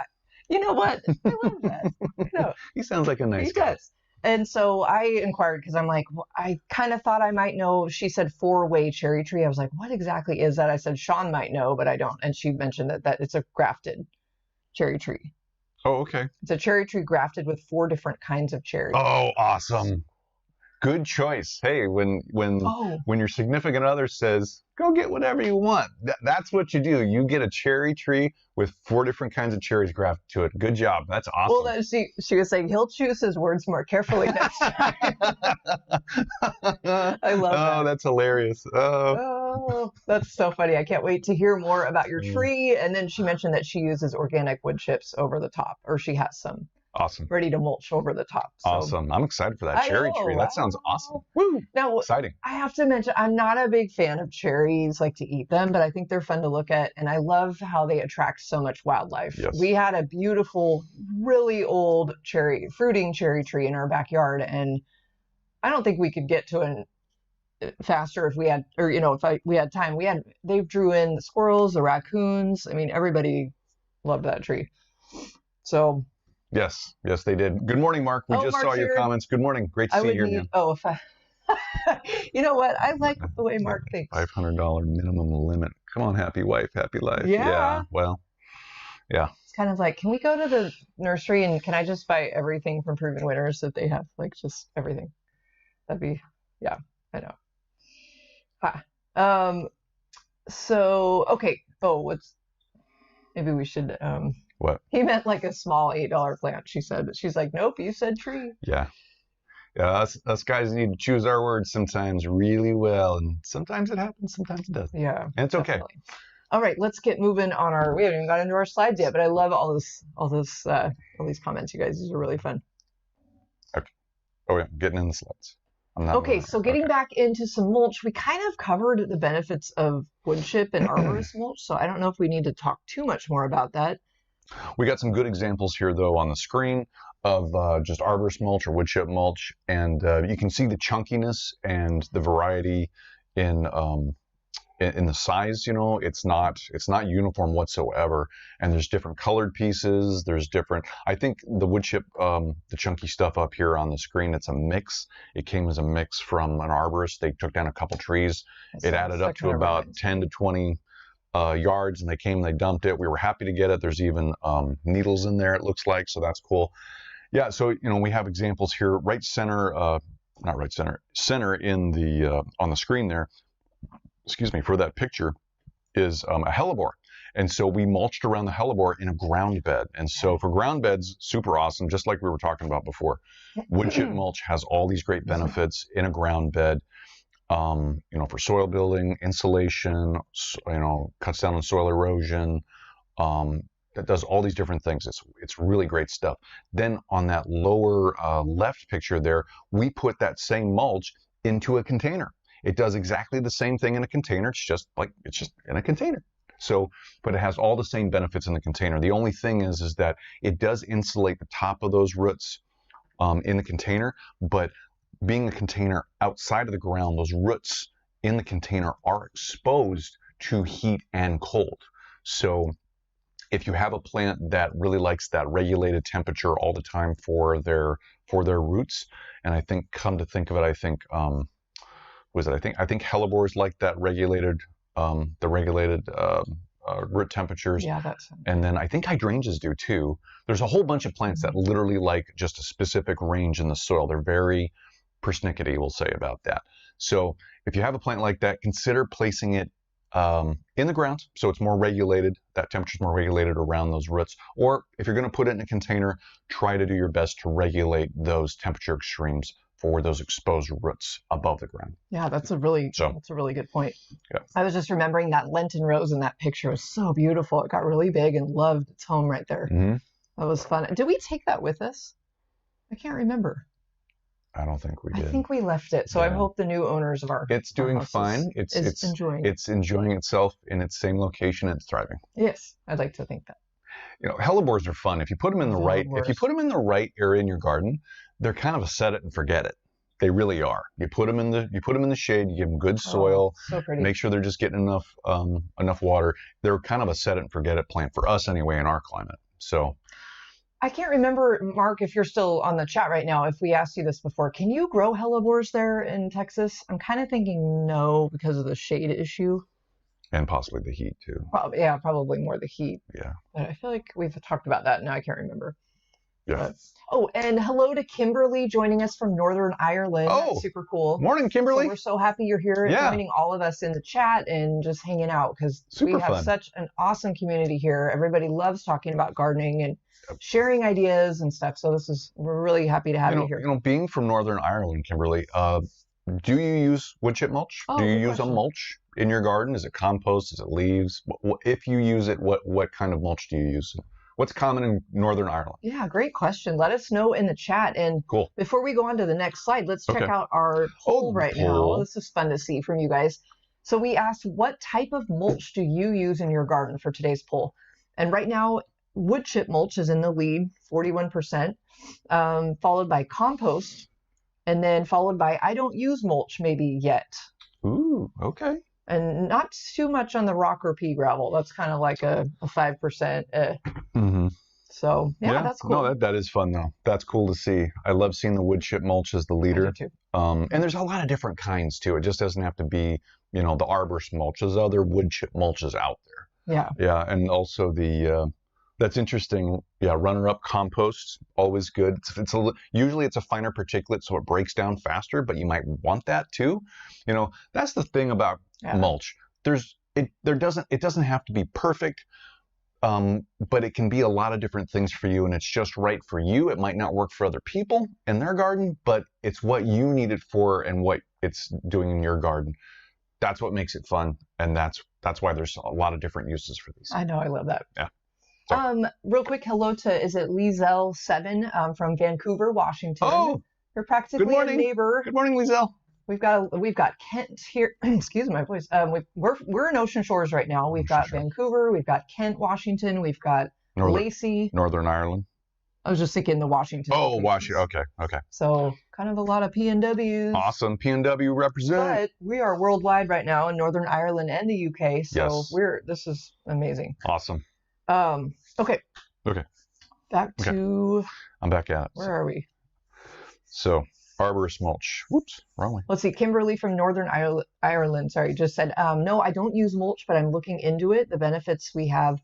You know what? I love that. I know. He sounds like a nice guy. He does. And so I inquired because I'm like, well, I kind of thought I might know. She said 4-way cherry tree. I was like, what exactly is that? I said, Sean might know, but I don't. And she mentioned that it's a grafted cherry tree. Oh, okay. It's a cherry tree grafted with 4 different kinds of cherries. Oh, awesome. Good choice. Hey, when your significant other says, go get whatever you want, that's what you do. You get a cherry tree with 4 different kinds of cherries grafted to it. Good job. That's awesome. Well, she was saying he'll choose his words more carefully next time. I love that. Oh, that's hilarious. Oh, that's so funny. I can't wait to hear more about your tree. And then she mentioned that she uses organic wood chips over the top, or she has some. Awesome. Ready to mulch over the top. So. Awesome. I'm excited for that cherry tree. That sounds awesome. Woo! Now, exciting. I have to mention, I'm not a big fan of cherries, like to eat them, but I think they're fun to look at. And I love how they attract so much wildlife. Yes. We had a beautiful, really old fruiting cherry tree in our backyard. And I don't think we could get to faster if we had, or if we had time. They drew in the squirrels, the raccoons. I mean, everybody loved that tree. So yes, they did. Good morning, Mark. We just Mark's saw your here. comments. Good morning. Great to see you here, man. If I you know what? I like the way Mark thinks. $500 minimum limit. Come on, happy wife, happy life. Yeah. Well, yeah. It's kind of like, can we go to the nursery and can I just buy everything from Proven Winners that they have? Like just everything. That'd be, yeah, I know. So, okay. Maybe we should, what? He meant like a small $8 plant, she said, but she's like, nope, you said tree. Yeah. Yeah, us guys need to choose our words sometimes really well, and sometimes it happens, sometimes it doesn't. Yeah, and it's okay. All right, let's get moving on we haven't even got into our slides yet, but I love all these comments, you guys. These are really fun. Okay. Oh yeah, getting in the slides. Okay, so getting back into some mulch, we kind of covered the benefits of wood chip and arborist mulch, so I don't know if we need to talk too much more about that. We got some good examples here, though, on the screen of just arborist mulch or wood chip mulch, and you can see the chunkiness and the variety in the size. It's not uniform whatsoever, and there's different colored pieces. There's different. I think the wood chip, the chunky stuff up here on the screen, it's a mix. It came as a mix from an arborist. They took down a couple trees. It added up to about 10 to 20 yards, and they dumped it. We were happy to get it. There's even needles in there, it looks like, so that's cool. Yeah, so we have examples here, center in the on the screen there. Excuse me, for that picture is a hellebore, and so we mulched around the hellebore in a ground bed. And so for ground beds, super awesome, just like we were talking about before. Wood chip mulch has all these great benefits in a ground bed. For soil building, insulation, cuts down on soil erosion. That does all these different things. It's really great stuff. Then on that lower left picture there, we put that same mulch into a container. It does exactly the same thing in a container. It's just in a container. So, but it has all the same benefits in the container. The only thing is that it does insulate the top of those roots in the container, but being a container outside of the ground, those roots in the container are exposed to heat and cold. So if you have a plant that really likes that regulated temperature all the time for their roots, and I think, come to think of it, I think hellebores like that regulated root temperatures. Yeah, that's. And then I think hydrangeas do too. There's a whole bunch of plants that literally like just a specific range in the soil. They're very persnickety, we'll say about that. So if you have a plant like that, consider placing it in the ground, so it's more regulated. That temperature's more regulated around those roots. Or if you're going to put it in a container, try to do your best to regulate those temperature extremes for those exposed roots above the ground. Yeah, that's a really good point. Yeah. I was just remembering that Lenten rose in that picture was so beautiful. It got really big and loved its home right there. Mm-hmm. That was fun. Did we take that with us? I can't remember. I don't think we did. I think we left it. So yeah. I hope the new owners of it's doing fine. It's enjoying itself in its same location and it's thriving. Yes, I'd like to think that. Hellebores are fun if you put them in the right. If you put them in the right area in your garden, they're kind of a set it and forget it. They really are. You put them in the shade. You give them good soil. So pretty. Make sure they're just getting enough water. They're kind of a set it and forget it plant for us anyway in our climate. So. I can't remember, Mark, if you're still on the chat right now, if we asked you this before. Can you grow hellebores there in Texas? I'm kind of thinking no because of the shade issue. And possibly the heat, too. Probably more the heat. Yeah. But I feel like we've talked about that. Now I can't remember. Yeah. And hello to Kimberly joining us from Northern Ireland. Oh, that's super cool. Morning, Kimberly. So we're so happy you're here joining all of us in the chat and just hanging out because we have such an awesome community here. Everybody loves talking about gardening and sharing ideas and stuff. So we're really happy to have you here. Being from Northern Ireland, Kimberly, do you use wood chip mulch? Do you use a mulch in your garden? Is it compost? Is it leaves? If you use it, what kind of mulch do you use? What's common in Northern Ireland? Yeah, great question. Let us know in the chat. And cool. Before we go on to the next slide, let's check out our poll now. This is fun to see from you guys. So we asked, what type of mulch do you use in your garden for today's poll? And right now, wood chip mulch is in the lead, 41%, followed by compost, and then followed by I don't use mulch maybe yet. Ooh, okay. And not too much on the rock or pea gravel. That's kind of like a 5%. Mm-hmm. So yeah, that's cool. No, that is fun though. That's cool to see. I love seeing the wood chip mulch as the leader. I do too. And there's a lot of different kinds too. It just doesn't have to be, the arborist mulch. There's other wood chip mulches out there. Yeah. Yeah, and also that's interesting. Yeah, runner-up compost, always good. Usually it's a finer particulate, so it breaks down faster, but you might want that too. That's the thing about mulch. It doesn't have to be perfect, but it can be a lot of different things for you, and it's just right for you. It might not work for other people in their garden, but it's what you need it for and what it's doing in your garden. That's what makes it fun, and that's why there's a lot of different uses for these. I know, I love that. Yeah. So. Real quick, hello to, is it Lizelle7 from Vancouver, Washington? Oh, you're practically a neighbor. Good morning, Lizelle. We've got Kent here. Excuse my voice. We're in Ocean Shores right now. We've got Vancouver. We've got Kent, Washington. We've got Lacey, Northern Ireland. I was just thinking the Washington. Oh, Washington. Okay. So kind of a lot of PNWs. Awesome. PNW represent. But we are worldwide right now in Northern Ireland and the UK. So this is amazing. Awesome. Okay. Back to. I'm back at it. Where are we? So. Arborist mulch. Whoops, wrong way. Let's see. Kimberly from Northern Ireland, just said, no, I don't use mulch, but I'm looking into it. The benefits, we have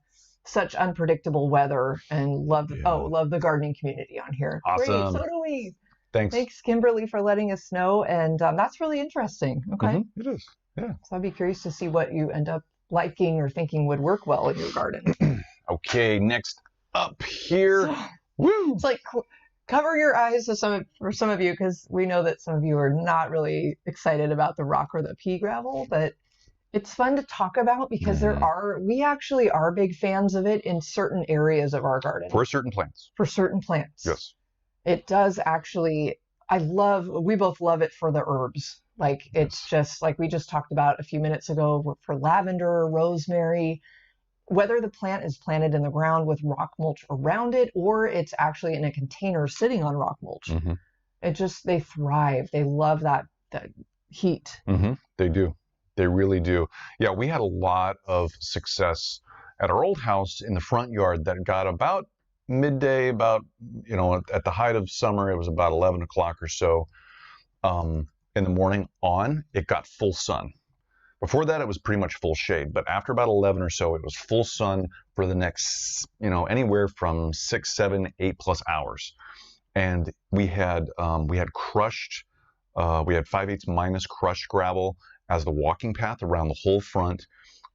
such unpredictable weather, and love the gardening community on here. Awesome. Great, so do we. Thanks, Kimberly, for letting us know, and that's really interesting. Okay. Mm-hmm. It is. Yeah. So I'd be curious to see what you end up liking or thinking would work well in your garden. Okay, next up here. Woo! It's like. Cover your eyes for some of you, because we know that some of you are not really excited about the rock or the pea gravel, but it's fun to talk about because we actually are big fans of it in certain areas of our garden. For certain plants. Yes. It does actually, we both love it for the herbs. It's just like we just talked about a few minutes ago for lavender, rosemary. Whether the plant is planted in the ground with rock mulch around it, or it's actually in a container sitting on rock mulch, they thrive. They love that heat. Mm-hmm. They do. They really do. Yeah, we had a lot of success at our old house in the front yard that got about midday, at the height of summer, it was about 11 o'clock or so in the morning on, it got full sun. Before that, it was pretty much full shade, but after about 11 or so, it was full sun for the next, anywhere from 6, 7, 8+ hours. And we had crushed, we had 5/8 minus crushed gravel as the walking path around the whole front.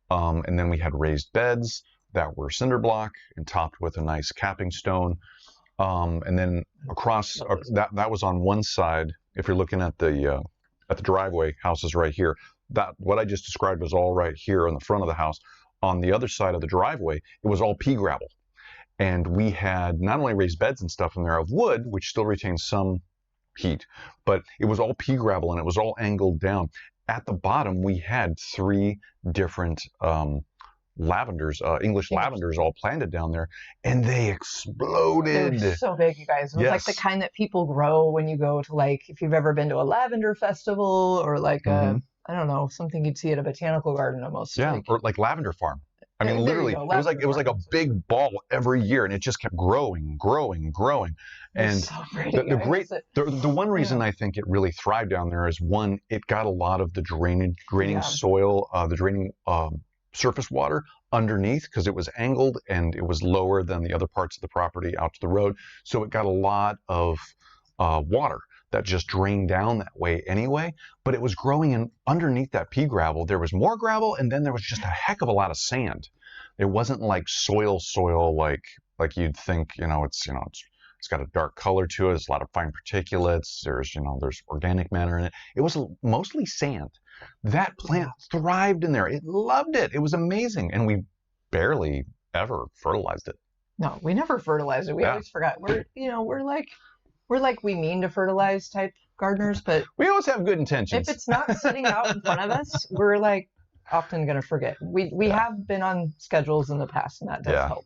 And then we had raised beds that were cinder block and topped with a nice capping stone. And then across, that was on one side. If you're looking at the driveway, house is right here. What I just described was all right here on the front of the house. On the other side of the driveway, it was all pea gravel. And we had not only raised beds and stuff in there of wood, which still retains some heat, but it was all pea gravel and it was all angled down. At the bottom, we had 3 different lavenders, English lavenders all planted down there, and they exploded. They were so big, you guys. It was like the kind that people grow when you go to, if you've ever been to a lavender festival or I don't know, something you'd see at a botanical garden almost. Yeah, or like lavender farm. I mean, literally, it was like a big ball every year, and it just kept growing. And so pretty, the one reason I think it really thrived down there is, one, it got a lot of the draining soil, the draining surface water underneath, because it was angled and it was lower than the other parts of the property out to the road. So it got a lot of water that just drained down that way anyway, but it was growing in underneath that pea gravel. There was more gravel, and then there was just a heck of a lot of sand. It wasn't like soil like you'd think, it's got a dark color to it. There's a lot of fine particulates. There's organic matter in it. It was mostly sand. That plant thrived in there. It loved it. It was amazing. And we barely ever fertilized it. No, we never fertilized it. We always forgot. We're like we mean to fertilize type gardeners, but we always have good intentions. If it's not sitting out in front of us, we're often going to forget. We have been on schedules in the past, and that does help.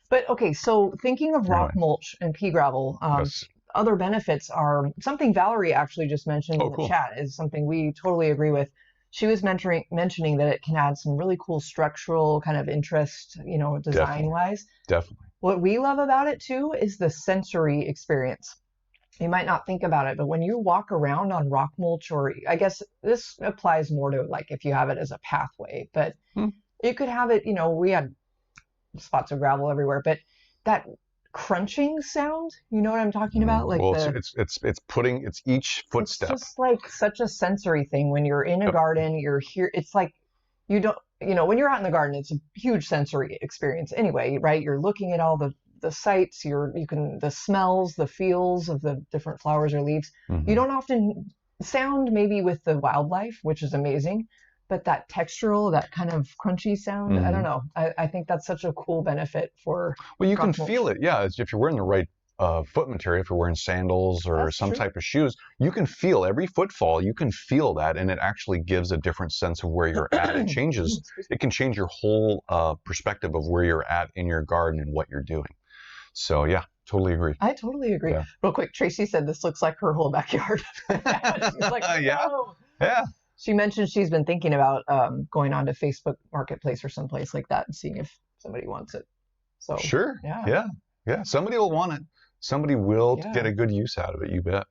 But okay, so thinking of rock mulch and pea gravel, other benefits are something Valerie actually just mentioned in the chat is something we totally agree with. she was mentioning that it can add some really cool structural kind of interest, you know, design-wise. Definitely. What we love about it too is the sensory experience. You might not think about it, but when you walk around on rock mulch, or I guess this applies more to like if you have it as a pathway, but you could have it, you know, we had spots of gravel everywhere, but that crunching sound, you know what I'm talking about? Like, well, it's each footstep. It's just like such a sensory thing. When you're in a garden, you're here. It's like you don't, you know, when you're out in the garden, it's a huge sensory experience anyway, right? You're looking at all the sights, the smells, the feels of the different flowers or leaves. You don't often sound maybe with the wildlife, which is amazing, but that textural, that kind of crunchy sound, I don't know. I think that's such a cool benefit for. Well, you can feel it, yeah. If you're wearing the right foot material, if you're wearing sandals or some type of shoes, you can feel every footfall. You can feel that, and it actually gives a different sense of where you're at. It changes. It can change your whole perspective of where you're at in your garden and what you're doing. So yeah, totally agree. I totally agree. Yeah. Real quick, Tracy said this looks like her whole backyard. She's like, oh. Yeah. She mentioned she's been thinking about going on to Facebook Marketplace or someplace like that and seeing if somebody wants it. So sure. Yeah. Somebody will want it. Somebody will get a good use out of it. You bet.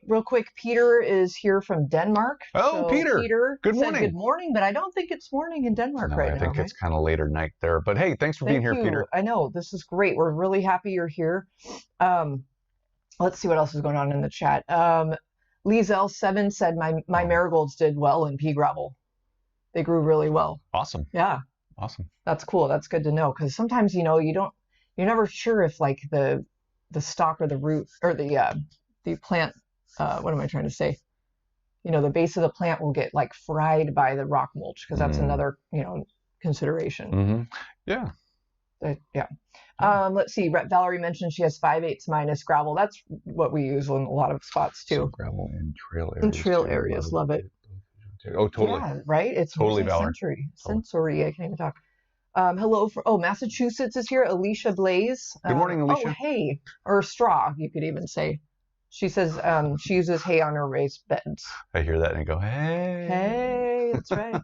Real quick, Peter is here from Denmark. Oh, so Peter. Good morning. Good morning, but I don't think it's morning in Denmark right now. I think it's kind of later night there. But hey, thanks for being here, Peter. I know. This is great. We're really happy you're here. Let's see what else is going on in the chat. Liesel7 said my marigolds did well in pea gravel. They grew really well. Awesome. Yeah. Awesome. That's cool. That's good to know, because sometimes, you know, you're never sure if like the stalk or the root or the plant, what am I trying to say? You know, the base of the plant will get like fried by the rock mulch, because that's another, you know, consideration. Yeah. Yeah. Let's see. Valerie mentioned she has 5/8 minus gravel. That's what we use in a lot of spots too. So gravel in trail areas. In trail areas, love it. Oh, totally. Yeah, right. It's totally Valerie. Sensory. I can't even talk. Hello Massachusetts is here. Alicia Blaze. Good morning, Alicia. Oh, hay or straw, you could even say. She says she uses hay on her raised beds. I hear that and I go, hey. Hey, that's right.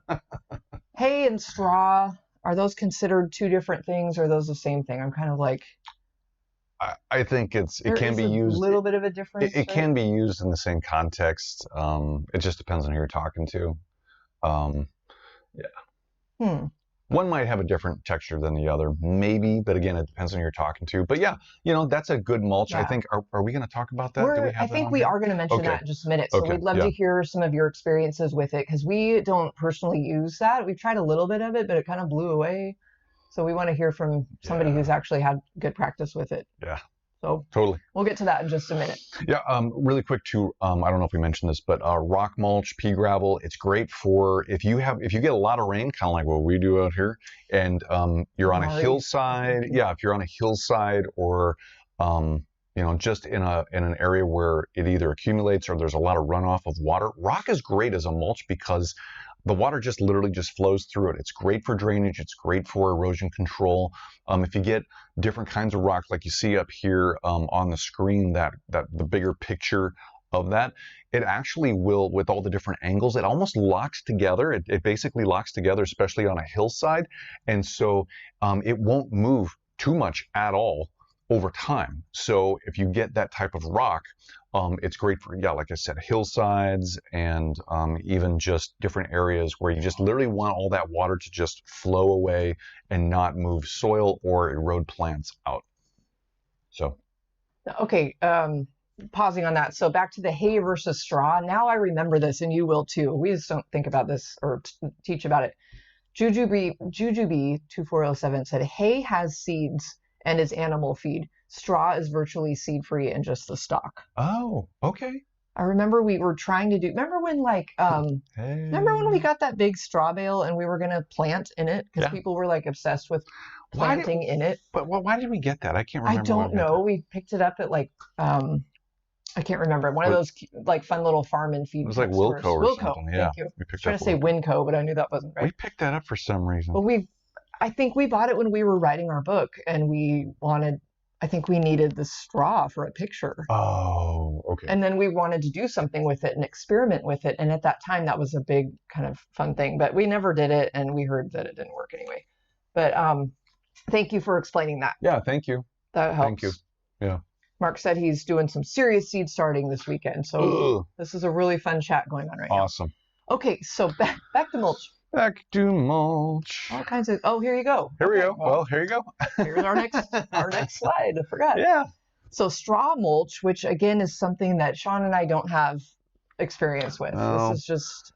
Hay and straw, are those considered two different things, or are those the same thing? I'm kind of like. I think it can be used. A little bit of a difference. It can be used in the same context. It just depends on who you're talking to. Yeah. One might have a different texture than the other, maybe, but again, it depends on who you're talking to. But yeah, you know, that's a good mulch. Yeah. I think, are we going to talk about that? I think we are going to mention that in just a minute. So we'd love to hear some of your experiences with it, because we don't personally use that. We've tried a little bit of it, but it kind of blew away. So we want to hear from somebody who's actually had good practice with it. Yeah. So totally. We'll get to that in just a minute. Yeah. Really quick too. I don't know if we mentioned this, but rock mulch, pea gravel, it's great for if you get a lot of rain, kind of like what we do out here, and you're on a hillside. Yeah. If you're on a hillside, or you know, just in an area where it either accumulates or there's a lot of runoff of water, rock is great as a mulch because the water just literally just flows through it. It's great for drainage. It's great for erosion control. If you get different kinds of rock, like you see up here on the screen, that the bigger picture of that, it actually will, with all the different angles, it almost locks together. It basically locks together, especially on a hillside. And so it won't move too much at all over time. So if you get that type of rock, it's great for, like I said, hillsides and even just different areas where you just literally want all that water to just flow away and not move soil or erode plants out. So. Okay, pausing on that. So back to the hay versus straw. Now I remember this, and you will too. We just don't think about this or teach about it. Jujubee2407 said, hay has seeds and is animal feed. Straw is virtually seed-free and just the stalk. Oh, okay. I remember we were trying to do, remember when remember when we got that big straw bale and we were going to plant in it? Because people were like obsessed with planting in it. But why did we get that? I can't remember. I don't know. We picked it up at like, I can't remember. One of those like fun little farm and feed. It was like Wilco or something. Yeah. Thank you. I was trying to say Winco, but I knew that wasn't right. We picked that up for some reason. Well, I think we bought it when we were writing our book, and we wanted, I think we needed the straw for a picture. Oh, okay. And then we wanted to do something with it and experiment with it. And at that time, that was a big kind of fun thing. But we never did it, and we heard that it didn't work anyway. But thank you for explaining that. Yeah, thank you. That helps. Thank you. Yeah. Mark said he's doing some serious seed starting this weekend. So this is a really fun chat going on right now. Awesome. Okay, so back to mulch. Back to mulch. All kinds of. Oh, here you go. Here we go. Well, here you go. Here's our next slide. I forgot. Yeah. So straw mulch, which again is something that Sean and I don't have experience with. This is just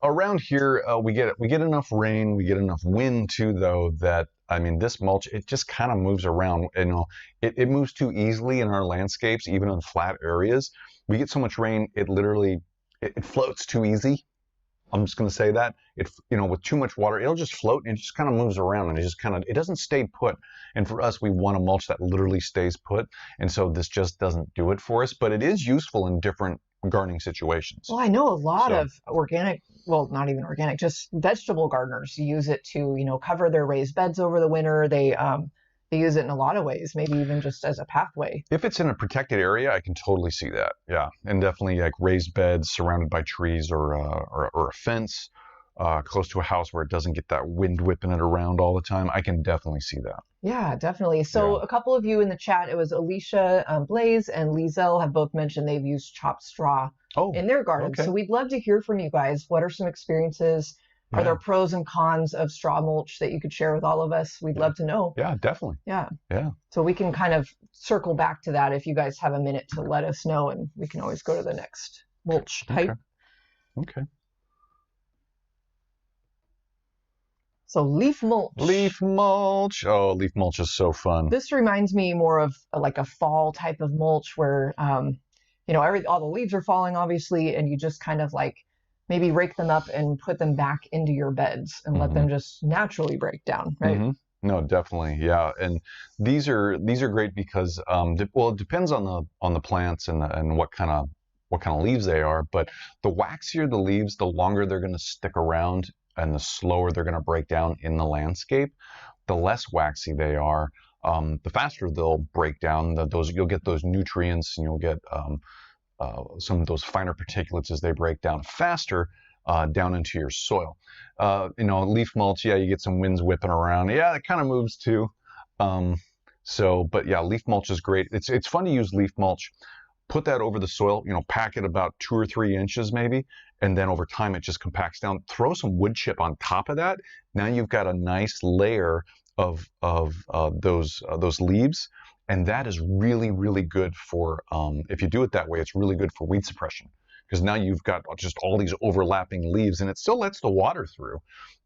around here we get enough rain, we get enough wind too, though, that I mean this mulch, it just kind of moves around. It moves too easily in our landscapes, even in flat areas. We get so much rain, it literally it floats too easy. I'm just going to say that with too much water, it'll just float and it just kind of moves around, and it doesn't stay put. And for us, we want a mulch that literally stays put. And so this just doesn't do it for us, but it is useful in different gardening situations. Well, I know a lot of organic, well, not even organic, just vegetable gardeners use it to, cover their raised beds over the winter. They use it in a lot of ways, maybe even just as a pathway. If it's in a protected area, I can totally see that. Yeah, and definitely like raised beds surrounded by trees or a fence close to a house where it doesn't get that wind whipping it around all the time. I can definitely see that. Yeah, definitely. So a couple of you in the chat, it was Alicia, Blaze, and Liesel have both mentioned they've used chopped straw in their gardens. Okay. So we'd love to hear from you guys. What are some experiences? Are there pros and cons of straw mulch that you could share with all of us? We'd love to know. Yeah, definitely. Yeah. Yeah. So we can kind of circle back to that if you guys have a minute to let us know, and we can always go to the next mulch type. Okay. So leaf mulch. Leaf mulch. Oh, leaf mulch is so fun. This reminds me more of like a fall type of mulch where, all the leaves are falling, obviously, and you just kind of like maybe rake them up and put them back into your beds and let them just naturally break down, right? Mm-hmm. No, definitely, yeah. And these are great because it depends on the plants and what kind of leaves they are. But the waxier the leaves, the longer they're going to stick around, and the slower they're going to break down in the landscape. The less waxy they are, the faster they'll break down. You'll get those nutrients, and you'll get some of those finer particulates as they break down faster down into your soil. Leaf mulch, you get some winds whipping around. Yeah, it kind of moves too. But yeah, leaf mulch is great. It's fun to use leaf mulch. Put that over the soil, pack it about 2 or 3 inches maybe, and then over time it just compacts down. Throw some wood chip on top of that. Now you've got a nice layer of those leaves. And that is really, really good for, if you do it that way, it's really good for weed suppression. Because now you've got just all these overlapping leaves, and it still lets the water through.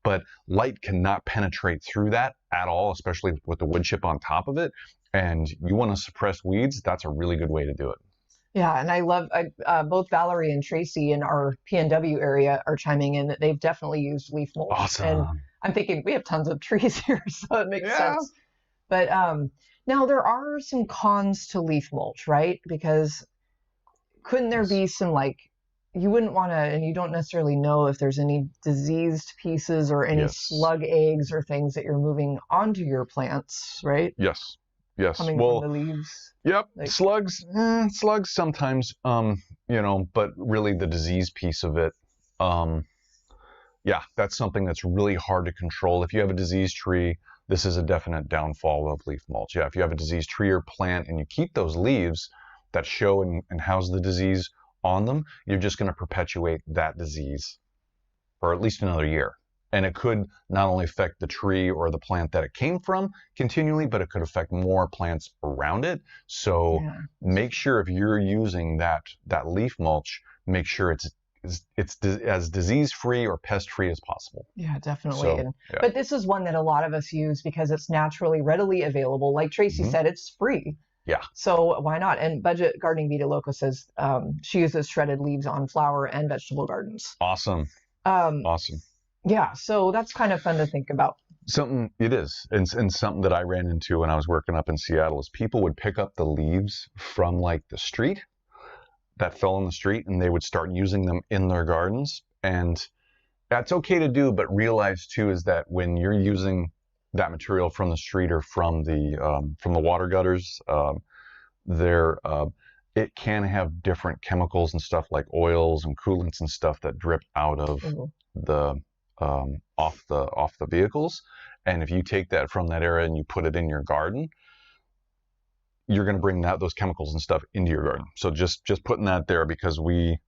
But light cannot penetrate through that at all, especially with the wood chip on top of it. And you want to suppress weeds, that's a really good way to do it. Yeah, and I love, both Valerie and Tracy in our PNW area are chiming in that they've definitely used leaf mulch. Awesome. And I'm thinking we have tons of trees here, so it makes sense. But now there are some cons to leaf mulch, right? Because couldn't there be some, like, you wouldn't want to, and you don't necessarily know if there's any diseased pieces or any slug eggs or things that you're moving onto your plants, right? Yes. Coming from the leaves. Yep. Like, slugs sometimes, but really the disease piece of it, that's something that's really hard to control. If you have a diseased tree, this is a definite downfall of leaf mulch. Yeah, if you have a diseased tree or plant and you keep those leaves that show and house the disease on them, you're just going to perpetuate that disease for at least another year. And it could not only affect the tree or the plant that it came from continually, but it could affect more plants around it. So make sure if you're using that leaf mulch, make sure it's as disease-free or pest-free as possible. Yeah, definitely. But this is one that a lot of us use because it's naturally readily available. Like Tracy said, it's free. Yeah. So why not? And Budget Gardening Vita Loco says she uses shredded leaves on flower and vegetable gardens. Awesome. Awesome. Yeah, so that's kind of fun to think about. It is. And something that I ran into when I was working up in Seattle is people would pick up the leaves from like the street that fell in the street, and they would start using them in their gardens. And that's okay to do, but realize too is that when you're using that material from the street or from the water gutters. It can have different chemicals and stuff like oils and coolants and stuff that drip out of the off the vehicles. And if you take that from that area and you put it in your garden, you're going to bring those chemicals and stuff into your garden. So just putting that there, because we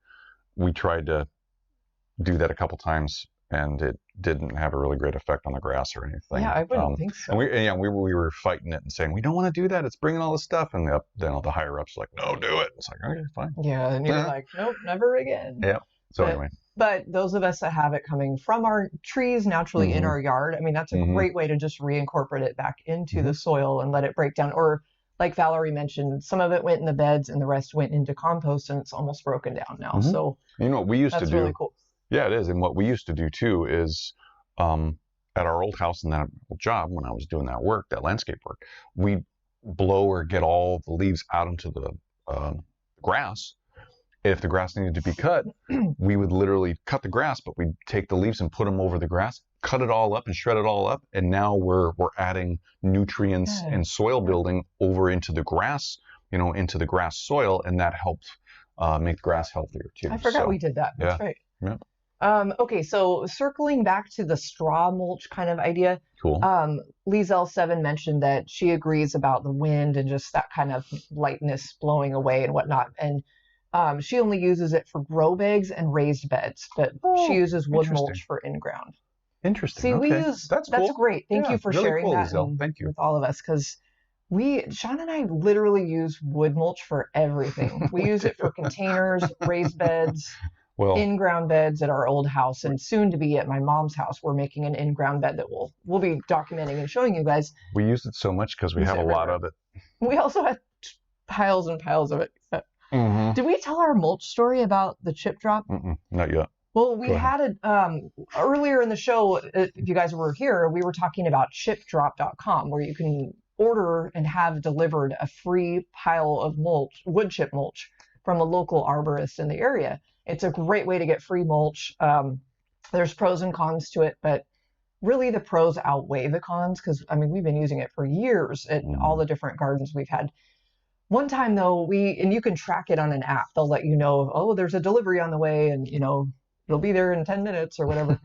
tried to do that a couple times and it didn't have a really great effect on the grass or anything. Yeah, I wouldn't think so. And we were fighting it and saying, we don't want to do that. It's bringing all this stuff. And the higher ups like, no, do it. It's like, okay, fine. Yeah, and you're like, nope, never again. Yeah. So anyway. But those of us that have it coming from our trees naturally in our yard, I mean, that's a great way to just reincorporate it back into the soil and let it break down. Or like Valerie mentioned, some of it went in the beds and the rest went into compost, and it's almost broken down now. So you know what we used to do? That's really cool. Yeah, it is. And what we used to do too is at our old house and that old job, when I was doing that work, that landscape work, we'd blow or get all the leaves out into the grass. If the grass needed to be cut, we would literally cut the grass, but we'd take the leaves and put them over the grass, cut it all up and shred it all up. And now we're adding nutrients and soil building over into the grass, into the grass soil. And that helped make the grass healthier too. I forgot we did that. That's right. Yeah. Okay, so circling back to the straw mulch kind of idea. Cool. Liesl7 mentioned that she agrees about the wind and just that kind of lightness blowing away and whatnot. And she only uses it for grow bags and raised beds, but she uses wood mulch for in-ground. Interesting. See, okay. that's great. Thank you for really sharing cool, that Thank you. with all of us, because Sean and I literally use wood mulch for everything. We use it for containers, raised beds, in-ground beds at our old house, and soon to be at my mom's house. We're making an in-ground bed that we'll be documenting and showing you guys. We use it so much because we have a lot of it. We also have piles and piles of it. Did we tell our mulch story about the chip drop? Not yet. Well, we had it earlier in the show. If you guys were here, we were talking about chipdrop.com, where you can order and have delivered a free pile of mulch, wood chip mulch, from a local arborist in the area. It's a great way to get free mulch. There's pros and cons to it, but really the pros outweigh the cons, because we've been using it for years at all the different gardens we've had. One time though, and you can track it on an app. They'll let you know, oh, there's a delivery on the way, and it'll be there in 10 minutes or whatever.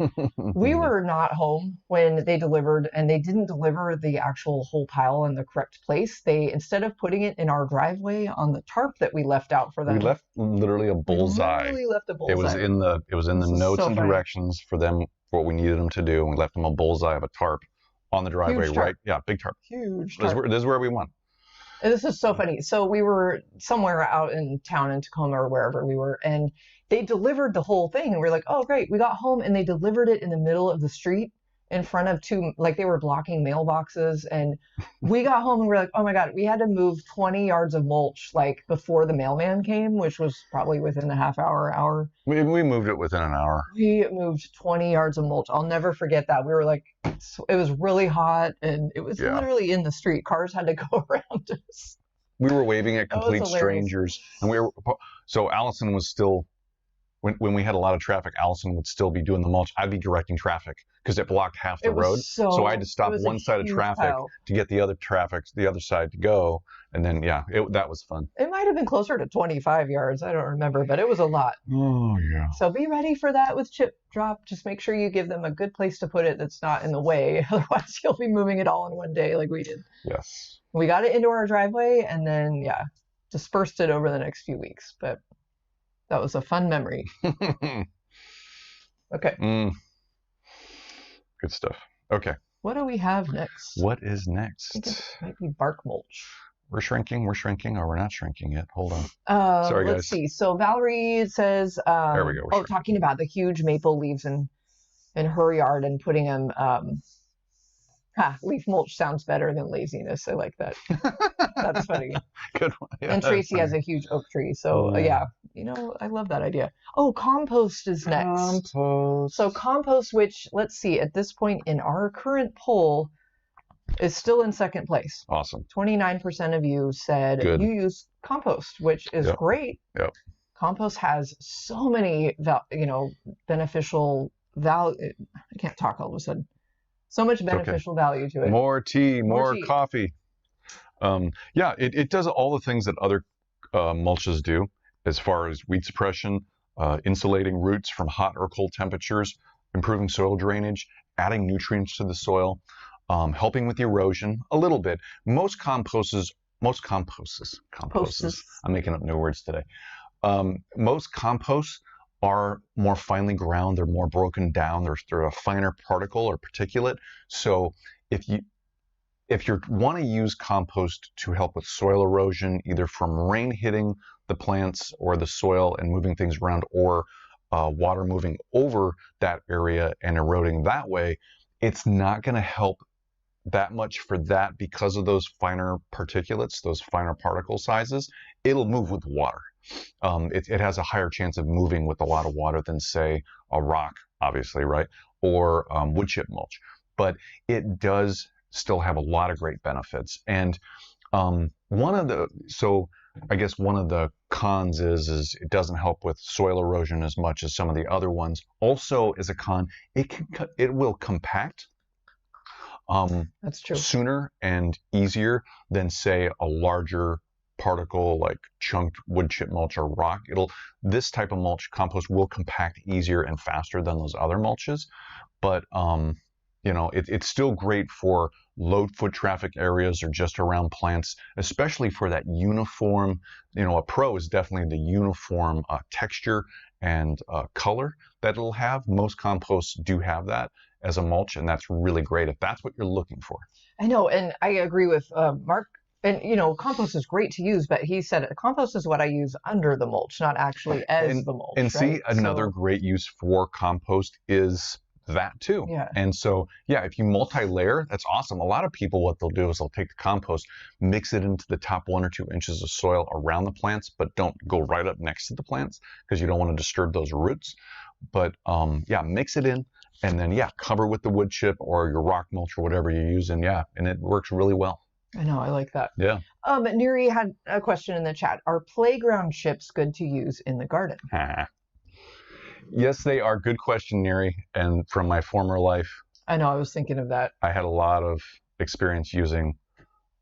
We were not home when they delivered, and they didn't deliver the actual whole pile in the correct place. They, instead of putting it in our driveway on the tarp that we left out for them, we left literally a bullseye. It was in the notes and directions for them, for what we needed them to do. And we left them a bullseye of a tarp on the driveway, right? Yeah, big tarp. Huge tarp. This is where we went. This is so funny. So we were somewhere out in town in Tacoma or wherever we were, and they delivered the whole thing. And we were like, oh, great. We got home and they delivered it in the middle of the street in front of they were blocking mailboxes. And we got home and we were like, oh my God, we had to move 20 yards of mulch before the mailman came, which was probably within a half hour. We moved it within an hour. We moved 20 yards of mulch. I'll never forget that. We were like, it was really hot and it was literally in the street. Cars had to go around us. We were waving at complete strangers. And so Allison was still, when we had a lot of traffic, Allison would still be doing the mulch. I'd be directing traffic because it blocked half the road. So I had to stop one side of traffic to get the other side to go. And then, that was fun. It might have been closer to 25 yards. I don't remember, but it was a lot. Oh, yeah. So be ready for that with chip drop. Just make sure you give them a good place to put it that's not in the way. Otherwise, you'll be moving it all in one day like we did. Yes. We got it into our driveway and then, dispersed it over the next few weeks. But that was a fun memory. Okay. Good stuff. Okay. What do we have next? What is next? I think it might be bark mulch. We're shrinking, or we're not shrinking yet. Hold on. Sorry, guys. Let's see. So Valerie says, there we go. Talking about the huge maple leaves in her yard and putting them, leaf mulch sounds better than laziness. I like that. That's funny. Good one. Yeah, and Tracy has a huge oak tree. So I love that idea. Oh, compost is next. So compost, which, let's see, at this point in our current poll, is still in second place. Awesome. 29% of you said you use compost, which is great. Yep. Compost has so many, beneficial value. I can't talk all of a sudden. So much beneficial value to it. More tea, more tea. coffee. Yeah, it does all the things that other mulches do as far as weed suppression, insulating roots from hot or cold temperatures, improving soil drainage, adding nutrients to the soil, helping with erosion a little bit. Most composts, I'm making up new words today. Most composts are more finely ground. They're more broken down. They're a finer particle or particulate. So if you want to use compost to help with soil erosion, either from rain hitting the plants or the soil and moving things around, or water moving over that area and eroding that way, it's not going to help that much for that because of those finer particulates, those finer particle sizes. It'll move with water. It has a higher chance of moving with a lot of water than, say, a rock, obviously, right? Or wood chip mulch. But it does still have a lot of great benefits. And I guess one of the cons is it doesn't help with soil erosion as much as some of the other ones. Also, as a con, it will compact That's true. sooner and easier than, say, a larger particle like chunked wood chip mulch or rock. This type of mulch, compost, will compact easier and faster than those other mulches. But it's still great for low foot traffic areas or just around plants, especially for that uniform. A pro is definitely the uniform texture and color that it'll have. Most composts do have that as a mulch, and that's really great if that's what you're looking for. I know, and I agree with Mark. And compost is great to use, but he said compost is what I use under the mulch, not actually as the mulch. And see, another great use for compost is that too. Yeah. And so, yeah, if you multi-layer, that's awesome. A lot of people, what they'll do is they'll take the compost, mix it into the top 1 or 2 inches of soil around the plants, but don't go right up next to the plants because you don't want to disturb those roots. But yeah, mix it in, and then cover with the wood chip or your rock mulch or whatever you're using. Yeah, and it works really well. I know, I like that. Yeah. Neri had a question in the chat. Are playground chips good to use in the garden? Yes, they are. Good question, Neri. And from my former life, I know, I was thinking of that. I had a lot of experience using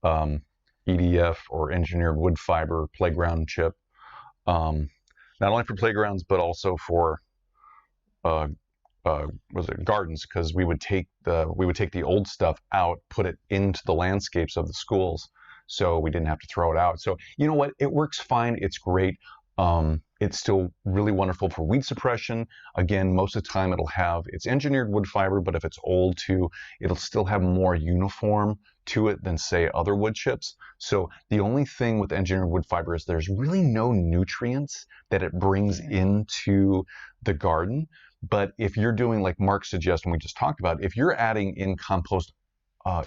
EDF or engineered wood fiber playground chip, not only for playgrounds but also for gardens, because we would take the old stuff out, put it into the landscapes of the schools, so we didn't have to throw it out. So you know what, it works fine. It's great. It's still really wonderful for weed suppression. Again, most of the time it's engineered wood fiber, but if it's old too, it'll still have more uniform to it than, say, other wood chips. So the only thing with engineered wood fiber is there's really no nutrients that it brings into the garden. But if you're doing like Mark suggests, and we just talked about, if you're adding in compost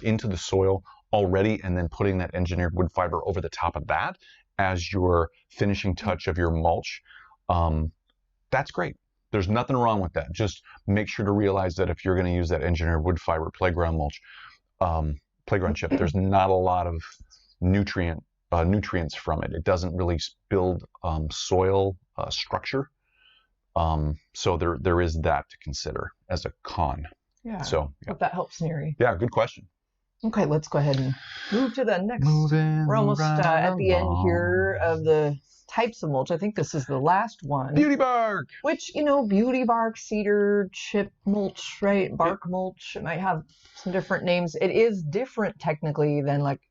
into the soil already and then putting that engineered wood fiber over the top of that as your finishing touch of your mulch, that's great. There's nothing wrong with that. Just make sure to realize that if you're going to use that engineered wood fiber playground mulch, playground chip, there's not a lot of nutrients from it. It doesn't really build soil structure. So there is that to consider as a con. Yeah. So hope that helps, Neri. Yeah, good question. Okay, let's go ahead and move to the next. We're almost at the end here of the types of mulch. I think this is the last one. Beauty bark. Which, beauty bark, cedar, chip mulch, right? Bark mulch. It might have some different names. It is different technically than like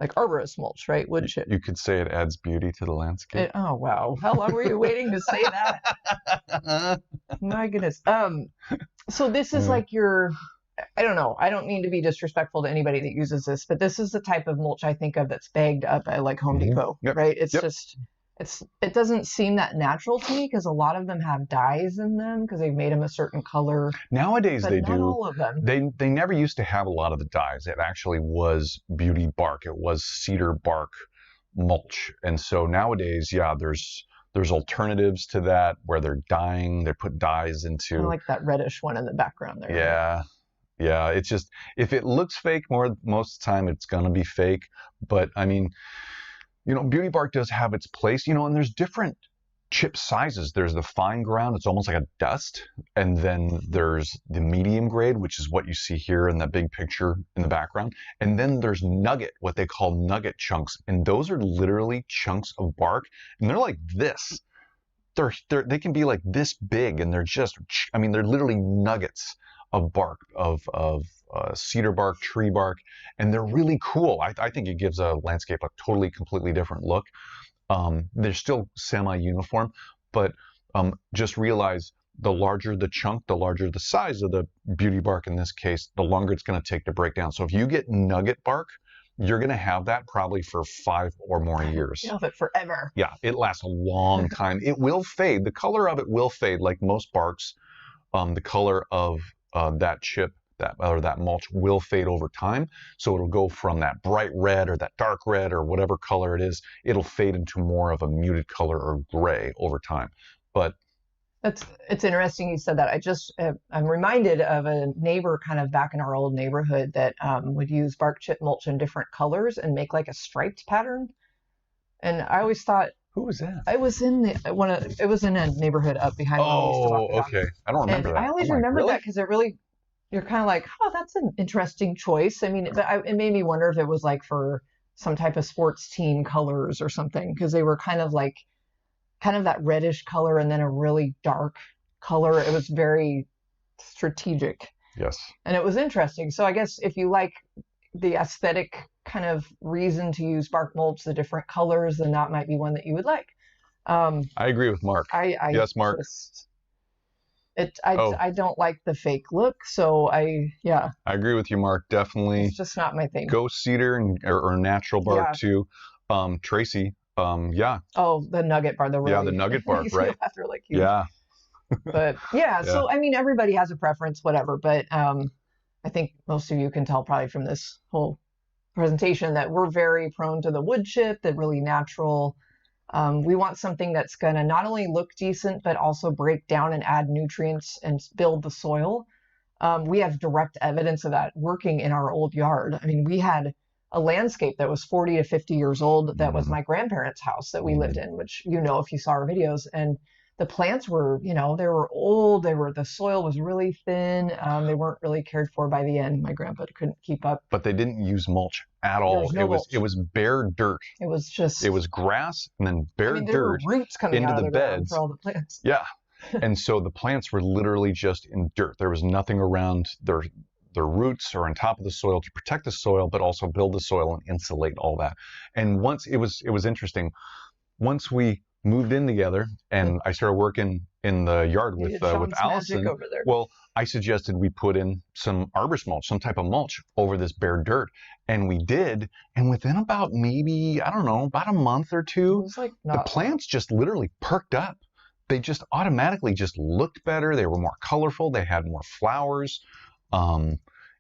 arborist mulch, right? Wood chip. You could say it adds beauty to the landscape. Oh, wow. How long were you waiting to say that? My goodness. So this is like your, I don't know. I don't mean to be disrespectful to anybody that uses this, but this is the type of mulch I think of that's bagged up at like Home Depot, right? It's just, it doesn't seem that natural to me because a lot of them have dyes in them because they've made them a certain color. Nowadays they not do. All of them. They never used to have a lot of the dyes. It actually was beauty bark. It was cedar bark mulch. And so nowadays, there's alternatives to that where they're dyeing. They put dyes into. Kind of like that reddish one in the background there. Yeah. Yeah, it's just, if it looks fake most of the time, it's going to be fake. But I mean, beauty bark does have its place, and there's different chip sizes. There's the fine ground, it's almost like a dust, and then there's the medium grade, which is what you see here in that big picture in the background, and then there's nugget, what they call nugget chunks, and those are literally chunks of bark, and they're like this. They can be like this big, and they're just, I mean, they're literally nuggets of bark, of cedar bark, tree bark, and they're really cool. I think it gives a landscape a totally, completely different look. They're still semi-uniform, but just realize the larger the chunk, the larger the size of the beauty bark in this case, the longer it's going to take to break down. So if you get nugget bark, you're going to have that probably for 5 or more years. You have it forever. Yeah, it lasts a long time. It will fade. The color of it will fade like most barks. The color of that chip, that mulch will fade over time. So it'll go from that bright red or that dark red or whatever color it is, it'll fade into more of a muted color or gray over time. But it's interesting you said that. I'm reminded of a neighbor kind of back in our old neighborhood that would use bark chip mulch in different colors and make like a striped pattern. And I always thought, who was that? I was in it was in a neighborhood up behind. Oh, okay. I don't remember that. I always remember that because it really, you're kind of like, oh, that's an interesting choice. I mean, it made me wonder if it was like for some type of sports team colors or something, because they were kind of that reddish color and then a really dark color. It was very strategic. Yes. And it was interesting. So I guess if you like the aesthetic kind of reason to use bark mulch, the different colors, then that might be one that you would like. I agree with Mark. Yes, Mark. I don't like the fake look, so I agree with you, Mark. Definitely. It's just not my thing. Go cedar or natural bark too. Tracy. Yeah. Oh, the nugget bark. The nugget bark, right? They're like huge. Yeah. But yeah, so I mean, everybody has a preference, whatever. But I think most of you can tell probably from this whole presentation that we're very prone to the wood chip, the really natural. We want something that's going to not only look decent, but also break down and add nutrients and build the soil. We have direct evidence of that working in our old yard. I mean, we had a landscape that was 40 to 50 years old. That was my grandparents' house that we lived in, which, if you saw our videos. And the plants were, they were old. The soil was really thin. They weren't really cared for by the end. My grandpa couldn't keep up. But they didn't use mulch at all. It was bare dirt. It was grass and then bare dirt. There were roots coming into out of the beds for all the plants. Yeah. And so the plants were literally just in dirt. There was nothing around their roots or on top of the soil to protect the soil, but also build the soil and insulate all that. And once it was interesting. Once we moved in together and I started working in the yard with Allison, well, I suggested we put in some arborist mulch, some type of mulch over this bare dirt. And we did. And within about maybe, I don't know, about a month or two, the plants just literally perked up. They just automatically just looked better. They were more colorful. They had more flowers.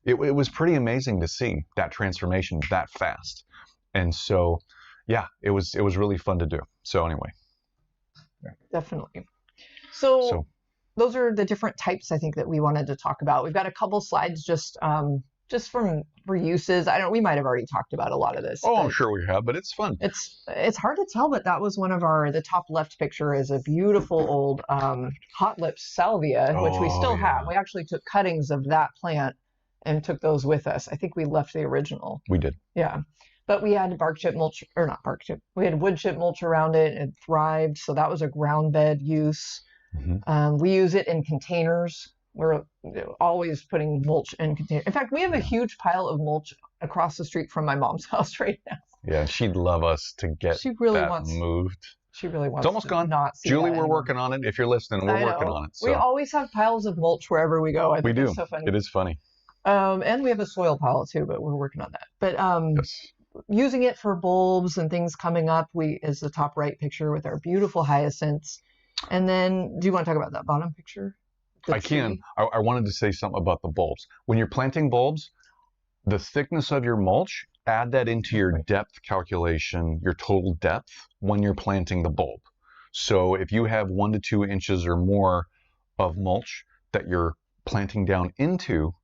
It was pretty amazing to see that transformation that fast. And so, yeah, it was really fun to do. So anyway. Definitely. So those are the different types I think that we wanted to talk about. We've got a couple slides just from reuses. We might have already talked about a lot of this. Oh, I'm sure we have, but it's fun. It's hard to tell, but that was one of the top left picture is a beautiful old hot lips salvia, which we still have. We actually took cuttings of that plant and took those with us. I think we left the original. We did. Yeah. But we had bark chip mulch, or not bark chip, we had wood chip mulch around it. It thrived. So that was a ground bed use. Mm-hmm. We use it in containers. We're always putting mulch in containers. In fact, we have a huge pile of mulch across the street from my mom's house right now. Yeah, she'd love us to get that moved. She really wants It's almost gone. Julie, we're working on it. If you're listening, we're working on it. So. We always have piles of mulch wherever we go. I think we do. It's so funny. It is funny. And we have a soil pile too, but we're working on that. But yes. Using it for bulbs and things coming up, is the top right picture with our beautiful hyacinths. And then, do you want to talk about that bottom picture? I can. I wanted to say something about the bulbs. When you're planting bulbs, the thickness of your mulch, add that into your depth calculation, your total depth, when you're planting the bulb. So if you have 1 to 2 inches or more of mulch that you're planting down into,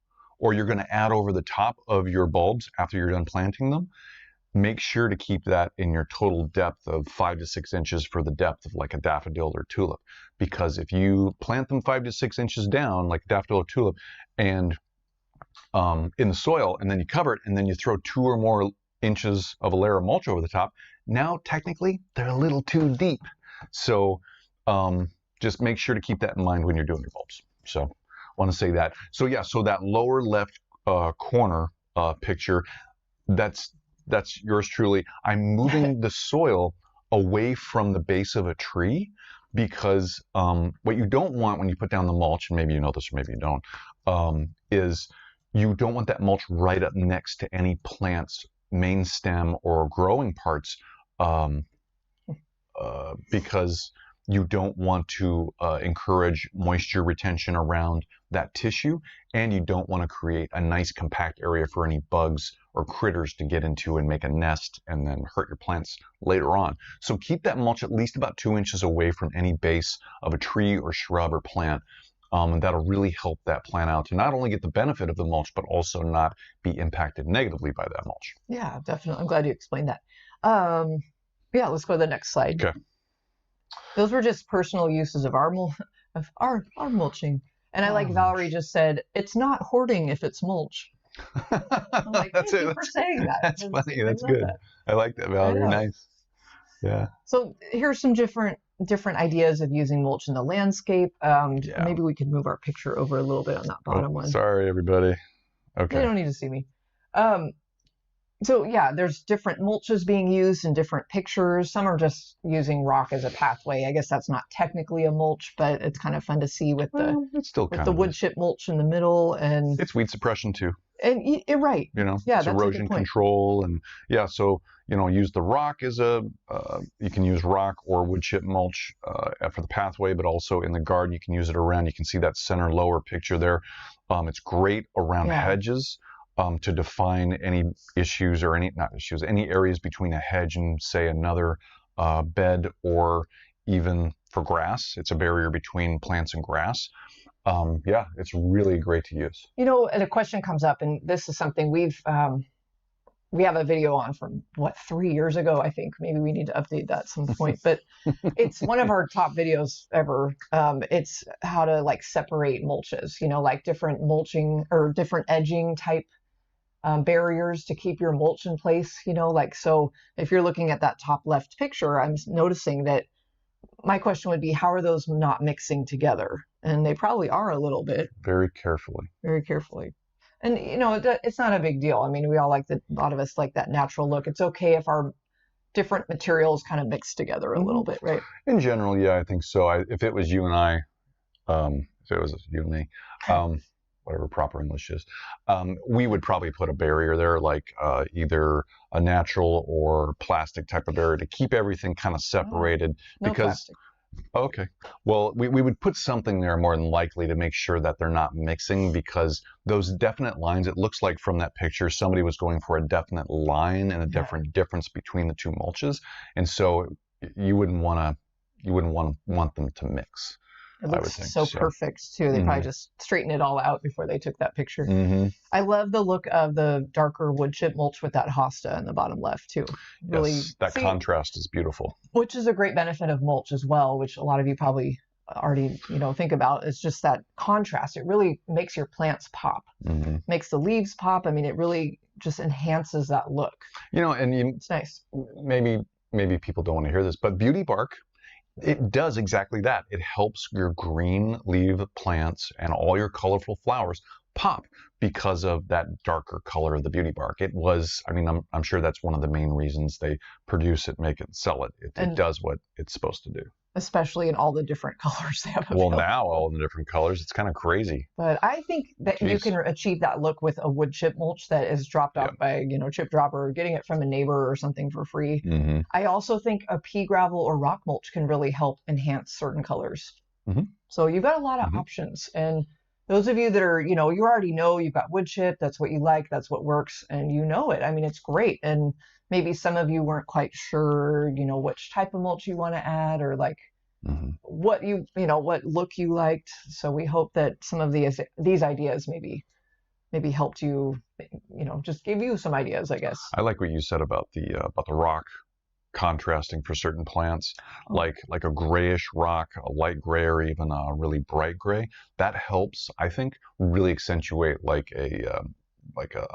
or you're going to add over the top of your bulbs after you're done planting them, make sure to keep that in your total depth of 5 to 6 inches for the depth of like a daffodil or tulip. Because if you plant them 5 to 6 inches down, like a daffodil or tulip, and in the soil, and then you cover it, and then you throw 2 or more inches of a layer of mulch over the top, now technically they're a little too deep. So just make sure to keep that in mind when you're doing your bulbs. So I want to say that. So yeah, so that lower left corner picture, that's yours truly. I'm moving the soil away from the base of a tree because what you don't want when you put down the mulch, and maybe you know this or maybe you don't, is you don't want that mulch right up next to any plant's main stem or growing parts, because you don't want to encourage moisture retention around that tissue, and you don't want to create a nice compact area for any bugs or critters to get into and make a nest and then hurt your plants later on. So keep that mulch at least about 2 inches away from any base of a tree or shrub or plant. And that'll really help that plant out to not only get the benefit of the mulch, but also not be impacted negatively by that mulch. Yeah, definitely. I'm glad you explained that. Yeah, let's go to the next slide. Okay. Those were just personal uses of our mulching. And I like Valerie just said, it's not hoarding if it's mulch. I'm like, thank you for saying that. That's funny. That's good. That. I like that, Valerie. Nice. Yeah. So here's some different ideas of using mulch in the landscape. Maybe we could move our picture over a little bit on that bottom one. Sorry, everybody. Okay. You don't need to see me. So yeah, there's different mulches being used in different pictures. Some are just using rock as a pathway. I guess that's not technically a mulch, but it's kind of fun to see with the wood chip mulch in the middle, and it's weed suppression too. And you're right. You know, yeah, it's erosion control, and yeah, so you know, use the rock as a. You can use rock or wood chip mulch for the pathway, but also in the garden you can use it around. You can see that center lower picture there. It's great around hedges. To define any issues or any areas between a hedge and say another bed, or even for grass. It's a barrier between plants and grass. Yeah, it's really great to use. You know, and a question comes up, and this is something we have a video on from 3 years ago, I think. Maybe we need to update that at some point, but it's one of our top videos ever. It's how to like separate mulches, you know, like different mulching or different edging type barriers to keep your mulch in place, you know, like, so if you're looking at that top left picture, I'm noticing that my question would be, how are those not mixing together? And they probably are a little bit. Very carefully. Very carefully. And, you know, it's not a big deal. I mean, we all like a lot of us like that natural look. It's okay if our different materials kind of mix together a little bit, right? In general, yeah, I think so. If it was you and I, if it was you and me, whatever proper English is, we would probably put a barrier there, like either a natural or plastic type of barrier to keep everything kind of separated. No because plastic. Okay, well, we would put something there more than likely to make sure that they're not mixing, because those definite lines, it looks like from that picture somebody was going for a definite line and a different difference between the two mulches, and so you wouldn't want them to mix. It looks so perfect too. They probably just straightened it all out before they took that picture. I love the look of the darker wood chip mulch with that hosta in the bottom left too. Really, yes, that contrast is beautiful. Which is a great benefit of mulch as well, which a lot of you probably already think about. It's just that contrast. It really makes your plants pop, makes the leaves pop. I mean, it really just enhances that look. And it's nice. Maybe people don't want to hear this, but beauty bark, it does exactly that. It helps your green leaf plants and all your colorful flowers pop because of that darker color of the beauty bark. It was, I'm sure that's one of the main reasons they produce it, make it, sell it. It does what it's supposed to do. Especially in all the different colors they have available. Well, now all the different colors, it's kind of crazy. But I think that you can achieve that look with a wood chip mulch that is dropped off by, chip dropper, or getting it from a neighbor or something for free. I also think a pea gravel or rock mulch can really help enhance certain colors. So you've got a lot of options. And those of you that are, you already know you've got wood chip, that's what you like, that's what works, and you know it. I mean, it's great. And maybe some of you weren't quite sure, which type of mulch you want to add, or like what what look you liked. So we hope that some of these ideas maybe maybe helped you, just gave you some ideas, I guess. I like what you said about the rock contrasting for certain plants, like a grayish rock, a light gray, or even a really bright gray. That helps, I think, really accentuate like a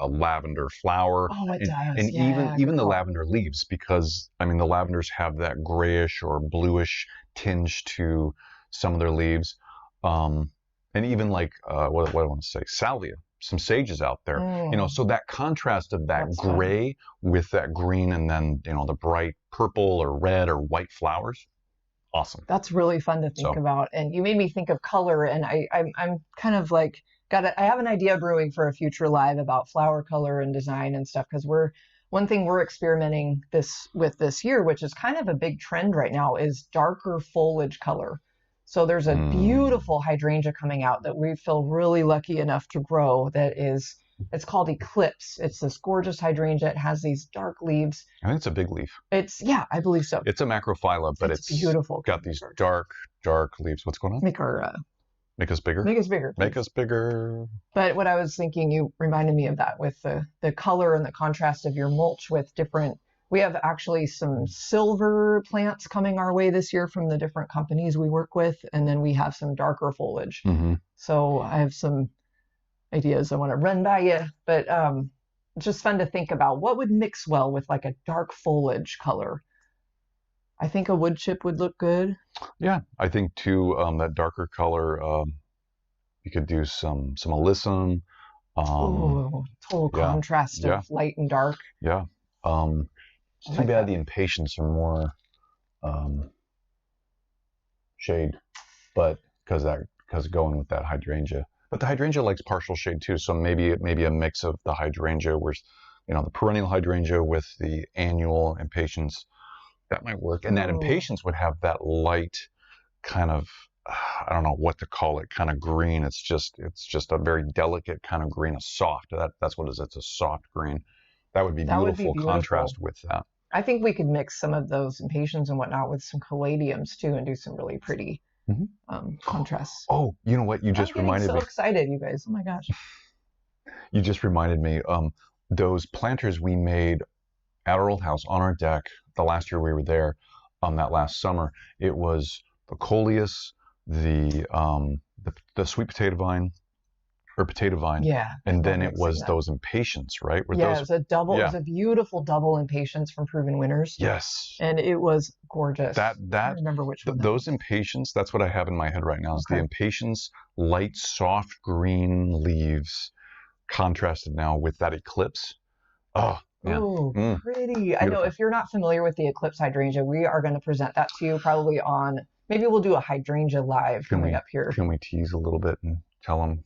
lavender flower. Oh, it does. And Yeah, even the lavender leaves, because I mean the lavenders have that grayish or bluish tinge to some of their leaves, and even like what do I want to say, salvia. Some sages out there, so that contrast of that gray with that green, and then the bright purple or red or white flowers, awesome. That's really fun to think about, and you made me think of color, and I'm kind of like I have an idea brewing for a future live about flower color and design and stuff, because one thing we're experimenting with this year, which is kind of a big trend right now, is darker foliage color. So there's a beautiful hydrangea coming out that we feel really lucky enough to grow it's called Eclipse. It's this gorgeous hydrangea. It has these dark leaves. I think it's a big leaf. I believe so. It's a macrophylla, but it's beautiful. Got these dark leaves. What's going on? Make us bigger. Make us bigger. Make us bigger. But what I was thinking, you reminded me of that with the color and the contrast of your mulch with different. We have actually some silver plants coming our way this year from the different companies we work with, and then we have some darker foliage. So I have some ideas I want to run by you, but it's just fun to think about what would mix well with like a dark foliage color. I think a wood chip would look good. Yeah, I think too, that darker color, you could do some alyssum. Total contrast of light and dark. Yeah. It's too bad the impatiens are more shade, but because going with that hydrangea. But the hydrangea likes partial shade too, so maybe a mix of the hydrangea, where the perennial hydrangea with the annual impatiens, that might work. And that impatiens would have that light kind of, I don't know what to call it, kind of green. It's just a very delicate kind of green, a soft. That's what it is. It's a soft green. That would be beautiful contrast with that. I think we could mix some of those impatiens and whatnot with some caladiums too, and do some really pretty contrasts. Oh, you know what? You just reminded me. I'm so excited, you guys. Oh my gosh. You just reminded me. Those planters we made at our old house on our deck the last year we were there, that last summer. It was the coleus, the sweet potato vine. Or potato vine, and then it was those impatiens, right? It was a double. Yeah. It was a beautiful double impatiens from Proven Winners. Yes, and it was gorgeous. That I remember which one. Those impatiens. That's what I have in my head right now. Is the impatiens, light, soft green leaves, contrasted now with that eclipse. Oh, man. Oh, pretty. Beautiful. I know if you're not familiar with the Eclipse hydrangea, we are going to present that to you probably on. Maybe we'll do a hydrangea live coming up here. Can we tease a little bit and tell them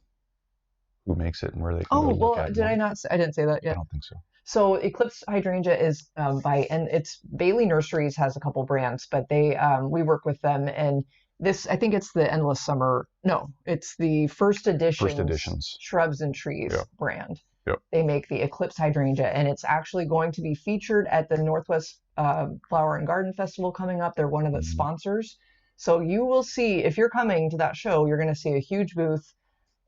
who makes it and where they can go look at it? Did I not? I didn't say that yet. I don't think so. So Eclipse hydrangea is and it's Bailey Nurseries has a couple brands, but we work with them, and I think it's the Endless Summer. No, it's the First Editions Shrubs and Trees brand. Yep. They make the Eclipse hydrangea, and it's actually going to be featured at the Northwest Flower and Garden Festival coming up. They're one of the sponsors. So you will see, if you're coming to that show, you're going to see a huge booth.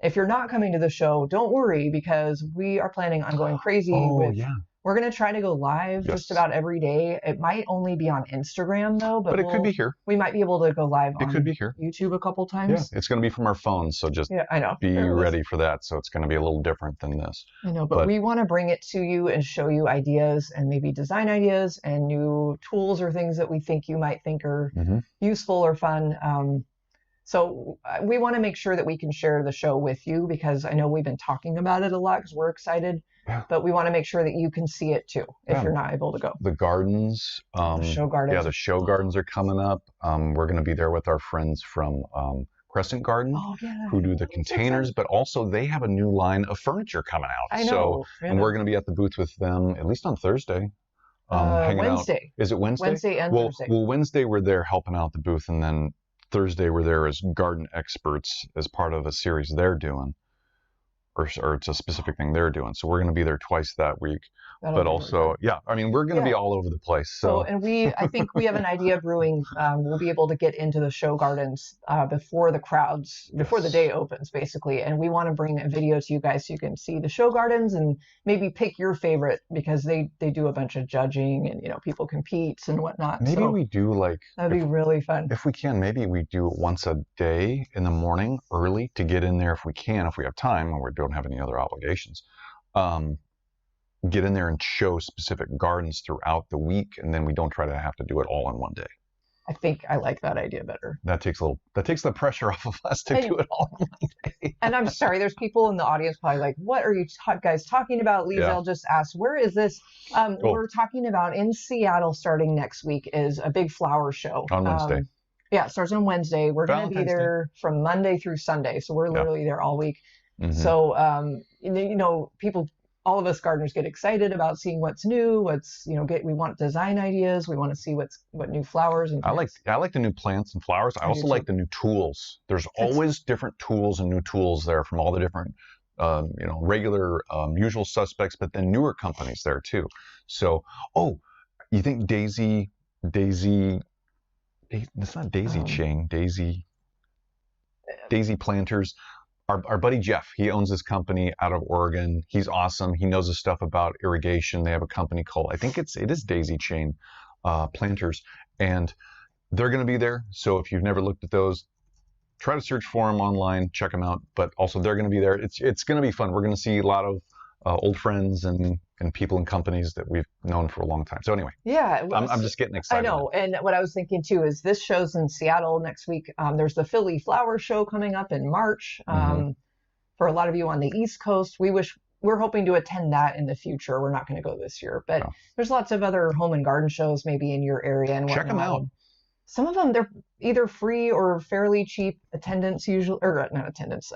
If you're not coming to the show, don't worry, because we are planning on going crazy. We're going to try to go live just about every day. It might only be on Instagram, though. But it could be here. We might be able to go live on here. YouTube a couple times. Yeah, it's going to be from our phones, so just I know. Be ready for that. So it's going to be a little different than this. I know, but we want to bring it to you and show you ideas and maybe design ideas and new tools or things that we think you might think are useful or fun. So we want to make sure that we can share the show with you, because I know we've been talking about it a lot because we're excited, but we want to make sure that you can see it too if you're not able to go. The gardens, the show gardens. Yeah, the show gardens are coming up. We're going to be there with our friends from Crescent Garden, who do the containers, but also they have a new line of furniture coming out. I know. And we're going to be at the booth with them at least on Thursday. Hanging Wednesday. Out. Is it Wednesday? Wednesday and Thursday. Well, Wednesday we're there helping out the booth, and then Thursday we're there as garden experts as part of a series they're doing. or it's a specific thing they're doing. So we're going to be there twice that week. That'll But be also, really fun. yeah, I mean, we're going to be all over the place. So, and I think we have an idea brewing. We'll be able to get into the show gardens before the day opens, basically. And we want to bring a video to you guys so you can see the show gardens and maybe pick your favorite, because they do a bunch of judging and, people compete and whatnot. Maybe we do that'd be really fun. If we can, maybe we do it once a day in the morning early to get in there if we can, if we have time and we don't have any other obligations. Get in there and show specific gardens throughout the week, and then we don't try to have to do it all in one day. I think I like that idea better. That takes the pressure off of us to do it all in one day. And I'm sorry, there's people in the audience probably like, what are you guys talking about? Liesel just asked, where is this? We're talking about in Seattle starting next week is a big flower show. On Wednesday. Yeah, it starts on Wednesday. We're going to be there from Monday through Sunday. So we're literally there all week. Mm-hmm. So, people, all of us gardeners get excited about seeing what's new, we want design ideas. We want to see what new flowers and plants. I like the new plants and flowers. I also like the new tools. There's always different tools and new tools there from all the different, regular, usual suspects, but then newer companies there too. So, you think Daisy, it's not Daisy Chain, Daisy Planters. Our buddy Jeff, he owns this company out of Oregon. He's awesome. He knows his stuff about irrigation. They have a company called, I think it is Daisy Chain Planters, and they're going to be there. So if you've never looked at those, try to search for them online, check them out. But also they're going to be there. It's going to be fun. We're going to see a lot of old friends and people and companies that we've known for a long time. So anyway, I'm just getting excited. I know. And what I was thinking too is this show's in Seattle next week. There's the Philly Flower Show coming up in March. For a lot of you on the East Coast, we're hoping to attend that in the future. We're not going to go this year, but there's lots of other home and garden shows maybe in your area and whatnot. Check them out. Some of them, they're either free or fairly cheap attendance usually, or not attendance,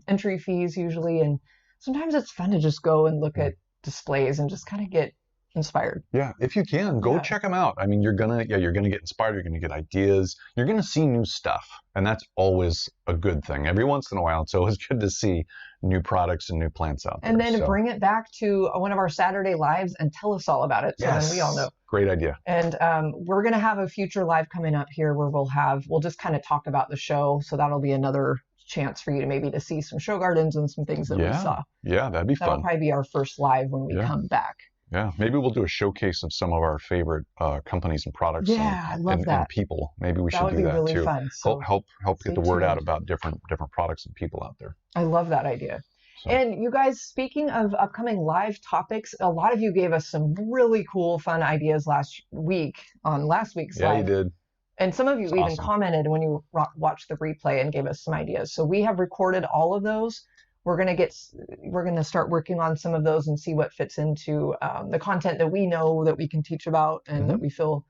entry fees usually. And sometimes it's fun to just go and look at displays and just kind of get inspired. Yeah, if you can, go check them out. I mean, you're gonna get inspired. You're gonna get ideas. You're gonna see new stuff, and that's always a good thing. Every once in a while, it's always good to see new products and new plants out there. And then bring it back to one of our Saturday lives and tell us all about it. So then we all know. Great idea. And we're gonna have a future live coming up here where we'll just kind of talk about the show. So that'll be another chance for you to see some show gardens and some things that we saw. Yeah, that'd be fun. That'll probably be our first live when we come back. Yeah, maybe we'll do a showcase of some of our favorite companies and products. Yeah, I love that. And people. Maybe we should do that too. That would be really fun. So help get the word out about different products and people out there. I love that idea. So. And you guys, speaking of upcoming live topics, a lot of you gave us some really cool, fun ideas last week on last week's live. Yeah, you did. And some of you even commented when you watched the replay and gave us some ideas. So we have recorded all of those. We're going to start working on some of those and see what fits into the content that we know that we can teach about and that we feel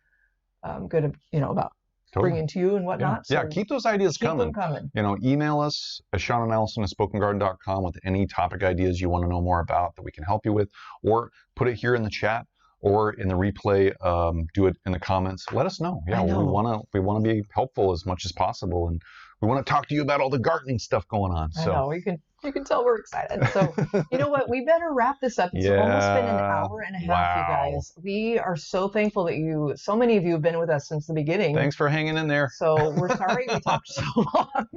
good, about bringing to you and whatnot. Yeah, keep those ideas coming. Email us at SeanandAllison@spokengarden.com with any topic ideas you want to know more about that we can help you with, or put it here in the chat. Or in the replay, do it in the comments. Let us know. Yeah, we want to be helpful as much as possible, and we want to talk to you about all the gardening stuff going on. So. I know you can tell we're excited. So you know what? We better wrap this up. It's almost been an hour and a half, you guys. We are so thankful that so many of you have been with us since the beginning. Thanks for hanging in there. So we're sorry we talked so long.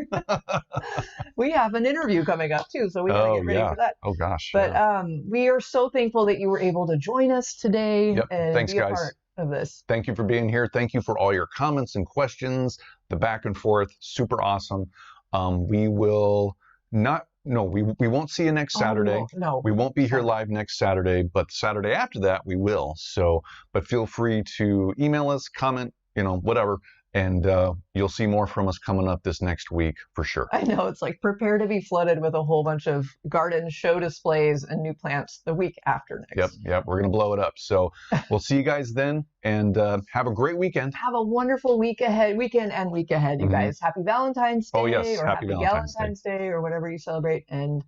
We have an interview coming up too, so we got to get ready for that. Oh gosh. But we are so thankful that you were able to join us today and be a part of this. Thank you for being here. Thank you for all your comments and questions, the back and forth. Super awesome. We will not. No, we won't see you next Saturday. No. We won't be here live next Saturday, but Saturday after that we will. So, but feel free to email us, comment, whatever, and you'll see more from us coming up this next week for sure. I know, it's like prepare to be flooded with a whole bunch of garden show displays and new plants the week after next. Yep, we're going to blow it up. So we'll see you guys then, and have a great weekend. Have a wonderful weekend, you guys. Happy Valentine's Day. Oh, yes, or happy Valentine's Day or whatever you celebrate. And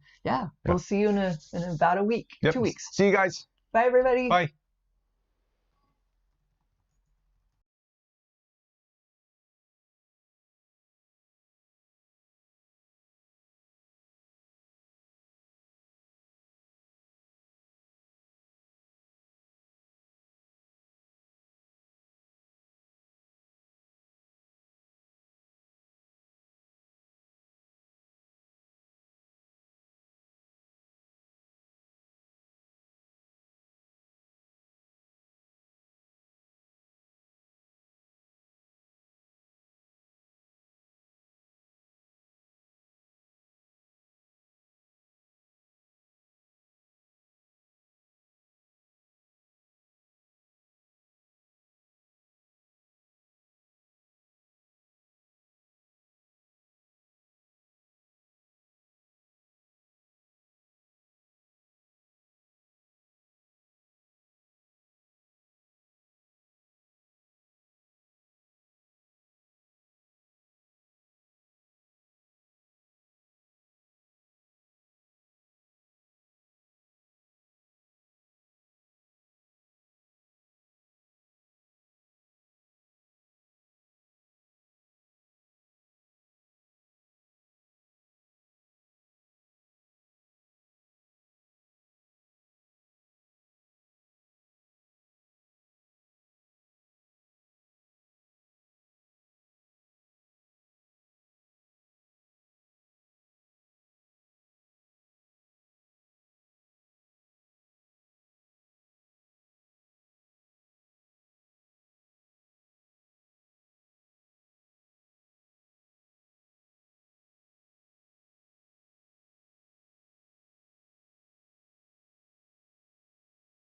we'll see you in about a week, 2 weeks. See you guys. Bye, everybody. Bye.